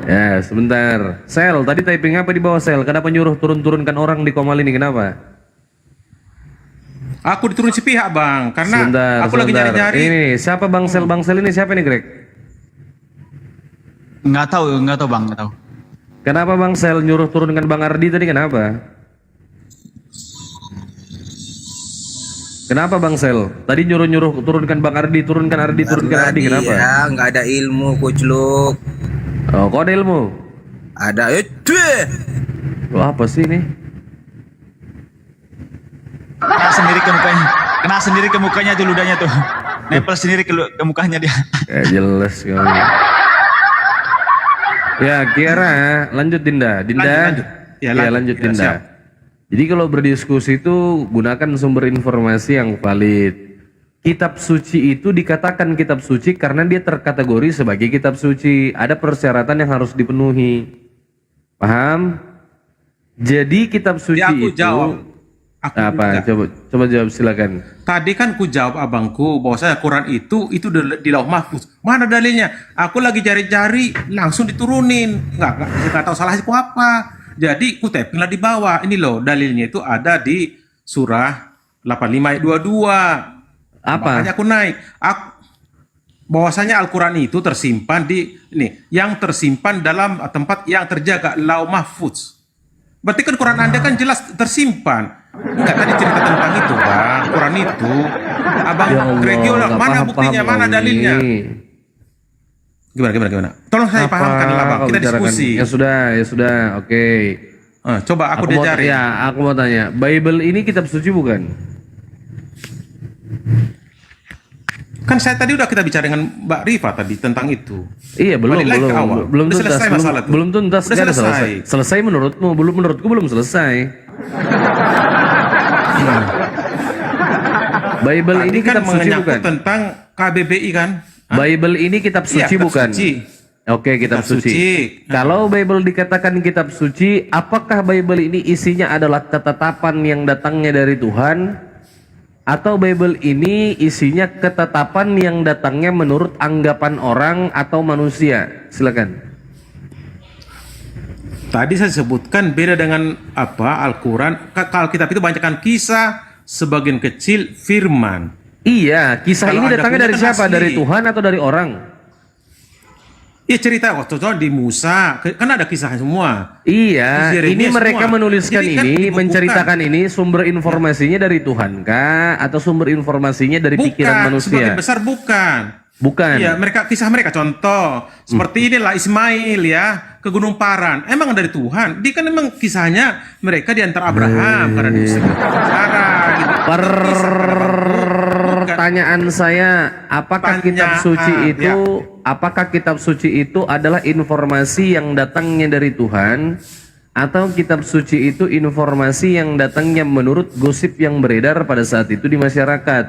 Speaker 7: Ya, sebentar. Sel, tadi typing apa di bawah Sel? Kenapa nyuruh turun-turunkan orang di Komal ini? Kenapa?
Speaker 5: Aku diturunin sepihak bang, karena
Speaker 7: Sebentar,
Speaker 5: aku lagi
Speaker 7: sebentar.
Speaker 5: nyari-nyari.
Speaker 7: Ini siapa Bang Sel? Bang Sel ini siapa nih, Greg?
Speaker 8: Nggak tahu Bang, nggak tahu.
Speaker 7: Kenapa Bang Sel nyuruh turunkan Bang Ardi tadi? Kenapa? Kenapa Bang Sel? Tadi nyuruh turunkan Bang Ardi, turunkan Ardi. Kenapa?
Speaker 12: Ya, nggak ada ilmu, Kucluk.
Speaker 7: Oh, kok ada ilmu?
Speaker 12: Ada itu.
Speaker 7: Lo apa sih ini?
Speaker 8: Kena sendiri ke mukanya tuh ludahnya tuh. Nempel sendiri ke mukanya dia.
Speaker 7: Jelas kali. Ya, Kiara, lanjut Dinda.
Speaker 5: Lanjut. Ya,
Speaker 7: lanjut
Speaker 5: Ya,
Speaker 7: Dinda.
Speaker 5: siap.
Speaker 7: Jadi kalau berdiskusi itu gunakan sumber informasi yang valid. Kitab suci itu dikatakan kitab suci karena dia terkategori sebagai kitab suci. Ada persyaratan yang harus dipenuhi. Paham? Jadi kitab suci
Speaker 5: Ya, aku
Speaker 7: itu
Speaker 5: jawab. Aku
Speaker 7: apa?
Speaker 5: juga.
Speaker 7: Coba jawab silakan.
Speaker 5: Tadi kan ku jawab abangku bahwasanya Quran itu di Lauh Mahfuz. Mana dalilnya? Aku lagi cari-cari langsung diturunin. Nggak tahu salahnya ku apa. Jadi ku tapping lah di bawah. Ini loh dalilnya itu ada di surah 85 ayat 22.
Speaker 7: Apa?
Speaker 5: Makanya aku naik. Bahwasanya Al-Quran itu tersimpan yang tersimpan dalam tempat yang terjaga Lauh Mahfuz. Berarti kan Quran Anda kan jelas tersimpan. Enggak, tadi cerita tentang itu bang, Quran itu. Abang
Speaker 7: Ya Allah,
Speaker 5: Gregio,
Speaker 7: nggak
Speaker 5: mana
Speaker 7: paham
Speaker 5: buktinya, mana
Speaker 7: kau
Speaker 5: dalilnya?
Speaker 7: ini.
Speaker 5: Gimana? Tolong saya pahamkan lah bang,
Speaker 7: kau
Speaker 5: kita
Speaker 7: bicarakan?
Speaker 5: diskusi.
Speaker 7: Ya sudah, oke.
Speaker 5: Coba aku diajari.
Speaker 7: Aku mau tanya, Bible ini kitab suci bukan?
Speaker 5: Kan saya tadi udah kita bicara dengan Mbak Rifa tadi tentang itu.
Speaker 7: Iya, belum
Speaker 5: Balik lagi ke awal.
Speaker 7: belum
Speaker 5: Udah
Speaker 7: tuntas,
Speaker 5: selesai masalah tuh.
Speaker 7: belum tuntas,
Speaker 5: Udah
Speaker 7: nggak ada
Speaker 5: selesai.
Speaker 7: Selesai menurutmu, menurutku belum selesai. Bible
Speaker 5: Tadi
Speaker 7: ini
Speaker 5: kan
Speaker 7: kitab suci
Speaker 5: menyangkut
Speaker 7: bukan?
Speaker 5: tentang KBBI kan? Hah?
Speaker 7: Bible ini kitab
Speaker 5: Iya,
Speaker 7: suci
Speaker 5: kitab
Speaker 7: bukan?
Speaker 5: suci.
Speaker 7: Oke, kitab suci.
Speaker 5: suci.
Speaker 7: Kalau Bible dikatakan kitab suci, apakah Bible ini isinya adalah ketetapan yang datangnya dari Tuhan? Atau Bible ini isinya ketetapan yang datangnya menurut anggapan orang atau manusia? Silakan.
Speaker 5: Tadi saya sebutkan beda dengan apa Al-Quran. Kalau Alkitab itu banyakkan kisah, sebagian kecil firman.
Speaker 7: Iya, kisah
Speaker 5: Kalau
Speaker 7: ini
Speaker 5: Anda
Speaker 7: datangnya
Speaker 5: punya
Speaker 7: dari
Speaker 5: kan
Speaker 7: siapa?
Speaker 5: asli.
Speaker 7: Dari Tuhan atau dari orang?
Speaker 5: Iya cerita waktu itu di Musa, kan ada kisah semua.
Speaker 7: Iya,
Speaker 5: Di Yeremia
Speaker 7: ini mereka
Speaker 5: semua.
Speaker 7: menuliskan
Speaker 5: Jadi kan
Speaker 7: ini,
Speaker 5: dibukukan.
Speaker 7: menceritakan ini, sumber informasinya dari Tuhan kah? Atau sumber informasinya dari pikiran manusia?
Speaker 5: Sebagian besar bukan.
Speaker 7: Bukan.
Speaker 5: Iya, kisah mereka contoh seperti inilah Ismail ya ke Gunung Paran. Emang dari Tuhan. Dia kan emang kisahnya mereka di antara Abraham karena di Sarah gitu.
Speaker 7: Pertanyaan saya, apakah kitab suci itu apakah kitab suci itu adalah informasi yang datangnya dari Tuhan atau kitab suci itu informasi yang datangnya menurut gosip yang beredar pada saat itu di masyarakat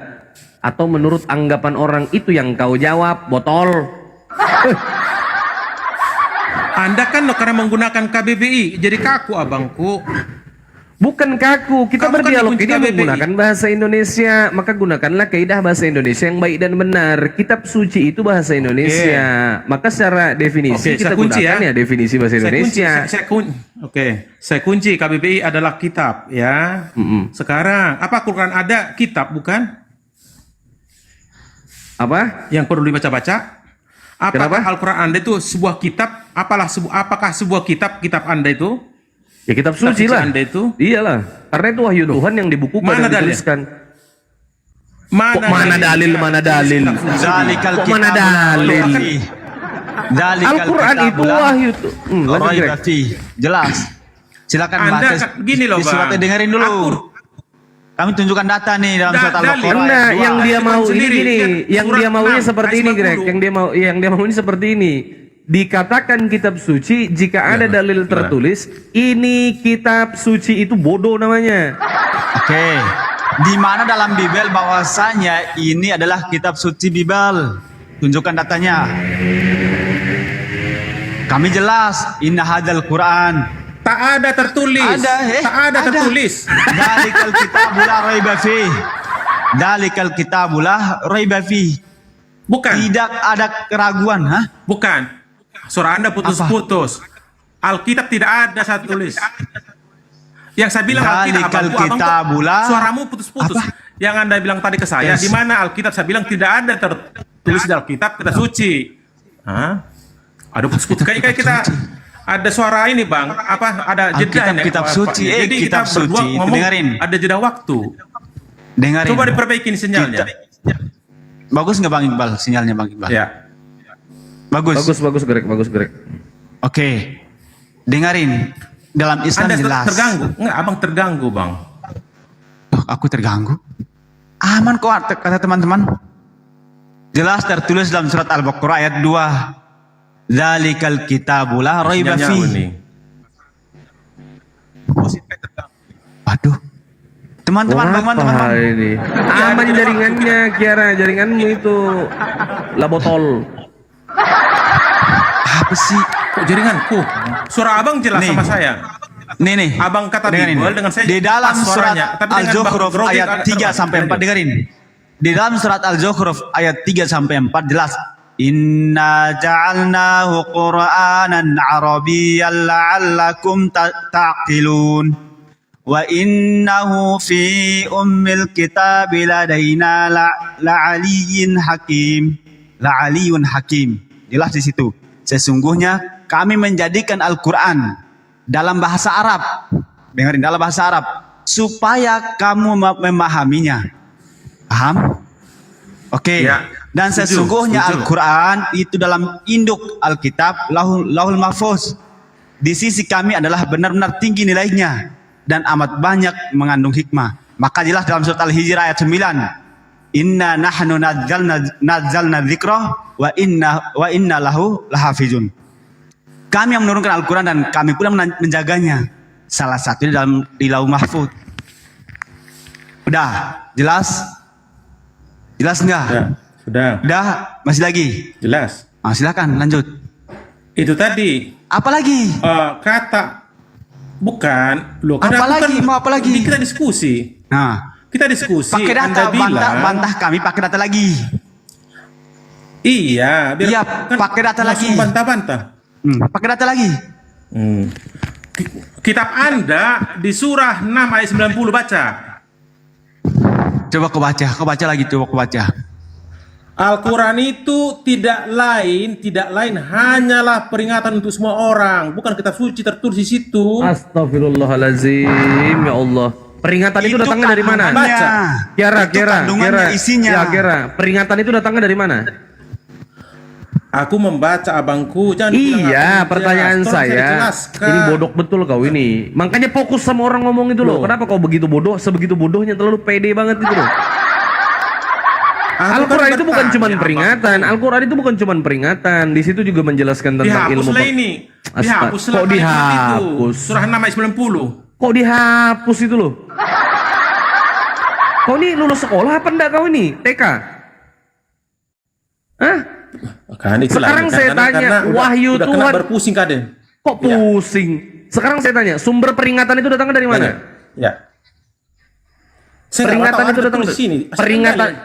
Speaker 7: atau menurut anggapan orang? Itu yang kau jawab, botol.
Speaker 5: Anda kan karena menggunakan KBBI jadi kaku abangku.
Speaker 7: Bukan kaku, kita
Speaker 5: Kamu kan
Speaker 7: berdialog
Speaker 5: dikunci
Speaker 7: ini
Speaker 5: KBBI.
Speaker 7: menggunakan bahasa Indonesia, maka gunakanlah kaidah bahasa Indonesia yang baik dan benar. Kitab suci itu bahasa Indonesia, maka secara definisi
Speaker 5: Oke,
Speaker 7: kita
Speaker 5: saya kunci
Speaker 7: gunakan ya definisi bahasa Indonesia.
Speaker 5: Saya kunci KBBI adalah kitab ya. Sekarang apa Quran ada kitab bukan?
Speaker 7: Apa?
Speaker 5: Yang perlu dibaca-baca? Apakah Al-Quran Anda itu sebuah kitab? Apakah sebuah kitab Anda itu?
Speaker 7: Ya kitab suci lah.
Speaker 5: Anda itu?
Speaker 7: Iyalah, karena itu wahyu Tuhan yang dibukukan
Speaker 5: Mana
Speaker 7: dan
Speaker 5: dalil?
Speaker 7: dituliskan.
Speaker 5: Mana
Speaker 7: Kok mana dalil? Mana dalil?
Speaker 8: Zalikal
Speaker 7: Kok mana
Speaker 8: kitabul
Speaker 7: dalil?
Speaker 8: fi. Zalikal
Speaker 7: Al-Quran itu
Speaker 8: kitabul
Speaker 7: wahyu tuh. Lanjut, Greg.
Speaker 8: raiba fi. Jelas. Silakan
Speaker 5: Anda
Speaker 8: baca
Speaker 5: gini loh
Speaker 8: di suratnya,
Speaker 5: Bang.
Speaker 8: dengerin dulu. Kami tunjukkan data nih dalam surat
Speaker 5: Dalil.
Speaker 8: Al-Baqarah
Speaker 7: Enggak,
Speaker 8: ayat 2.
Speaker 7: yang dia
Speaker 5: Quran
Speaker 7: mau ini
Speaker 5: sendiri,
Speaker 7: gini,
Speaker 5: lihat
Speaker 7: yang
Speaker 5: surat
Speaker 7: dia maunya
Speaker 5: 6,
Speaker 7: seperti
Speaker 5: ayat
Speaker 7: ini, Greg.
Speaker 5: 90.
Speaker 7: Yang dia mau ini seperti ini. Dikatakan kitab suci jika ada dalil tertulis, ini kitab suci itu bodoh namanya.
Speaker 8: Oke. Di mana dalam Bible bahwasanya ini adalah kitab suci Bible? Tunjukkan datanya. Kami jelas, inna hadzal Quran.
Speaker 5: Tak ada tertulis. Tak ada tertulis.
Speaker 8: Dalikal kitabul la raiba fi. Dalikal kitabul la raiba fi.
Speaker 5: Bukan.
Speaker 8: Tidak ada keraguan, ha?
Speaker 5: Bukan. Suara Anda putus-putus. Alkitab tidak ada saya tulis. Yang saya bilang Alkitab,
Speaker 8: Dalikal
Speaker 5: abangku,
Speaker 8: kitabula.
Speaker 5: suaramu putus-putus. Yang Anda bilang tadi ke saya,
Speaker 8: Yes.
Speaker 5: di mana Alkitab saya bilang tidak ada tertulis di Alkitab kita suci. Hah? Ada putus-putus. Kayak kita ada suara ini Bang, apa ada jeda
Speaker 8: Alkitab
Speaker 5: ini.
Speaker 8: kitab
Speaker 5: Pak.
Speaker 8: suci,
Speaker 5: Jadi
Speaker 8: kitab
Speaker 5: kita berdua
Speaker 8: suci.
Speaker 5: ngomong
Speaker 8: Dengerin.
Speaker 5: ada jeda waktu.
Speaker 8: Dengarin.
Speaker 5: Coba diperbaikin sinyalnya.
Speaker 8: Bagus nggak Bang Iqbal sinyalnya Bang Iqbal?
Speaker 5: Ya.
Speaker 8: Bagus.
Speaker 7: Bagus, Greg.
Speaker 8: Oke. Dengarin. Dalam Islam
Speaker 5: Anda
Speaker 8: jelas.
Speaker 5: terganggu? Enggak, Abang terganggu Bang.
Speaker 8: Oh, aku terganggu. Aman kok kata teman-teman. Jelas tertulis dalam surat Al-Baqarah ayat 2. Zalikal kitabul la raiba
Speaker 5: Sinyalnya
Speaker 8: fi.
Speaker 5: unik.
Speaker 8: Waduh. Teman-teman,
Speaker 7: Wah, apa ini? Aman jaringannya, Kiara. Jaringanmu itu lah botol.
Speaker 8: Apa sih?
Speaker 5: Kok jaringanku? Suara Abang jelas
Speaker 8: Nih.
Speaker 5: sama saya.
Speaker 8: Nih.
Speaker 5: Abang kata
Speaker 8: Dengerin.
Speaker 5: Bible dengan saya
Speaker 8: Di dalam
Speaker 5: pas
Speaker 8: surat
Speaker 5: suaranya. Tapi dengan
Speaker 8: Al-Zukhruf
Speaker 5: Bang Rogi
Speaker 8: ayat
Speaker 5: agak
Speaker 8: 3
Speaker 5: terbang.
Speaker 8: sampai 4 dengerin. Di dalam surat Al-Zukhruf ayat 3 sampai 4 jelas. Inna ja'alnahu Qur'anan Arabiyyan la'allakum ta'qilun. Wa innahu fi ummil kitabi ladaina la'aliyyun hakim. La'aliyyun hakim. Jelas di situ. Sesungguhnya kami menjadikan Al-Quran dalam bahasa Arab. Dengerin, dalam bahasa Arab. Supaya kamu memahaminya. Paham? Oke.
Speaker 5: Ya,
Speaker 8: Dan
Speaker 5: setuju,
Speaker 8: sesungguhnya
Speaker 5: setuju.
Speaker 8: Al-Quran itu dalam induk Alkitab Lauhul Mahfuz. Di sisi kami adalah benar-benar tinggi nilainya dan amat banyak mengandung hikmah. Maka jelas dalam surat Al-Hijr ayat 9. Inna nahnu nazzalna dzikra wa inna lahu lahafizun. Kami yang menurunkan Al-Quran dan kami pula menjaganya. Salah satunya di Lauh Mahfuz. Udah, jelas? Jelas enggak?
Speaker 5: Ya, sudah.
Speaker 8: Udah, masih lagi?
Speaker 5: Jelas.
Speaker 8: Silakan lanjut.
Speaker 5: Itu tadi.
Speaker 8: Apa lagi?
Speaker 5: Kata bukan. Loh,
Speaker 8: Apa lagi? Mau apa lagi?
Speaker 5: Kita diskusi.
Speaker 8: Nah,
Speaker 5: Kita diskusi.
Speaker 8: pakai data,
Speaker 5: Anda bilang,
Speaker 8: bantah kami pakai data lagi.
Speaker 5: Iya, biar
Speaker 8: Iya,
Speaker 5: kan
Speaker 8: pakai data
Speaker 5: langsung
Speaker 8: lagi.
Speaker 5: Bantah-bantah.
Speaker 8: Pakai data lagi.
Speaker 5: Kitab Anda di surah 6 ayat 90 baca.
Speaker 8: Coba kau baca lagi, coba kau baca.
Speaker 5: Al-Quran itu tidak lain hanyalah peringatan untuk semua orang, bukan kitab suci tertulis di situ.
Speaker 7: Astagfirullahalazim, ya Allah. Peringatan itu datangnya dari mana?
Speaker 5: Baca.
Speaker 8: Kandungannya, isinya.
Speaker 7: Kira. Peringatan itu datangnya dari mana?
Speaker 5: Aku membaca abangku, jangan dibilang
Speaker 7: Iya,
Speaker 5: aku
Speaker 7: pertanyaan
Speaker 5: jelas. Tolong
Speaker 7: saya.
Speaker 5: jelaskan.
Speaker 7: Ini bodoh betul kau ini. Makanya fokus sama orang ngomong itu loh. Kenapa kau begitu bodoh, sebegitu bodohnya, terlalu pede banget itu loh. Al-Quran itu bukan cuma peringatan. Al-Quran itu bukan cuma peringatan. Di situ juga menjelaskan tentang ilmu.
Speaker 5: Dihapuslah ini. Dihapuslah
Speaker 7: Kok dihapus?
Speaker 5: itu. Surah 6 ayat 90.
Speaker 7: Kok dihapus itu loh? Kau ini lulus sekolah apa enggak kau ini? TK? Hah?
Speaker 5: Kan,
Speaker 7: Sekarang saya tanya, wahyu
Speaker 5: udah
Speaker 7: Tuhan.
Speaker 5: kena berpusing Kaden.
Speaker 7: Kok pusing? Sekarang saya tanya, sumber peringatan itu datangnya dari mana?
Speaker 5: Ya.
Speaker 7: Peringatan itu datang dari
Speaker 5: sini.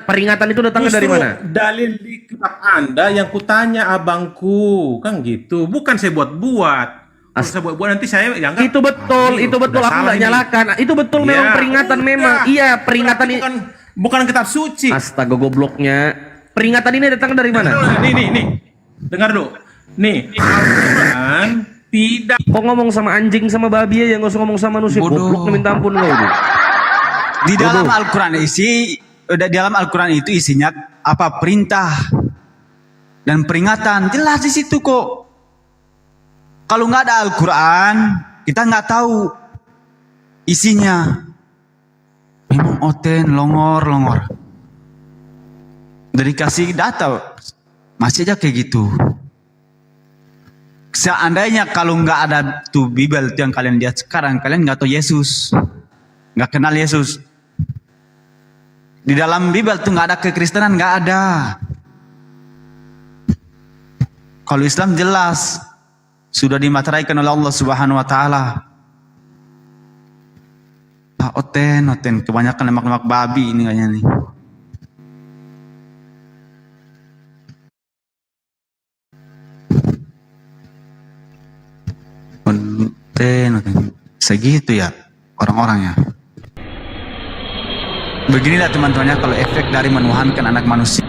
Speaker 7: peringatan itu datangnya dari mana?
Speaker 5: Dalil di kitab Anda yang kutanya abangku, kan gitu. Bukan saya buat-buat. Kalau saya buat-buat nanti saya yang
Speaker 7: Itu betul, itu betul. Aku nggak nyalakan. Itu betul, memang peringatan memang. Iya, peringatan ini.
Speaker 5: Bukan kitab suci.
Speaker 7: Astaga, gobloknya. Peringatan ini datang dari mana?
Speaker 5: Nih. Dengar dulu. Nih, Al-Quran tidak.
Speaker 7: Kok ngomong sama anjing sama babi ya, nggak usah ngomong sama manusia. Goblok, minta ampun kau ini.
Speaker 8: Di dalam Al-Quran itu isinya apa? Perintah dan peringatan. Jelas di situ kok. Kalau nggak ada Al-Quran, kita nggak tahu isinya. Memang oten, longor. Dari kasih data, masih aja kayak gitu. Seandainya kalau nggak ada tuh Bible yang kalian lihat sekarang, kalian nggak tahu Yesus, nggak kenal Yesus. Di dalam Bible tuh nggak ada kekristenan, nggak ada. Kalau Islam jelas sudah dimateraikan oleh Allah Subhanahu Wa Taala. Oten, kebanyakan lemak-lemak babi ini kayaknya nih. Segitu ya orang-orangnya. Beginilah teman-temannya kalau efek dari menuhankan anak manusia.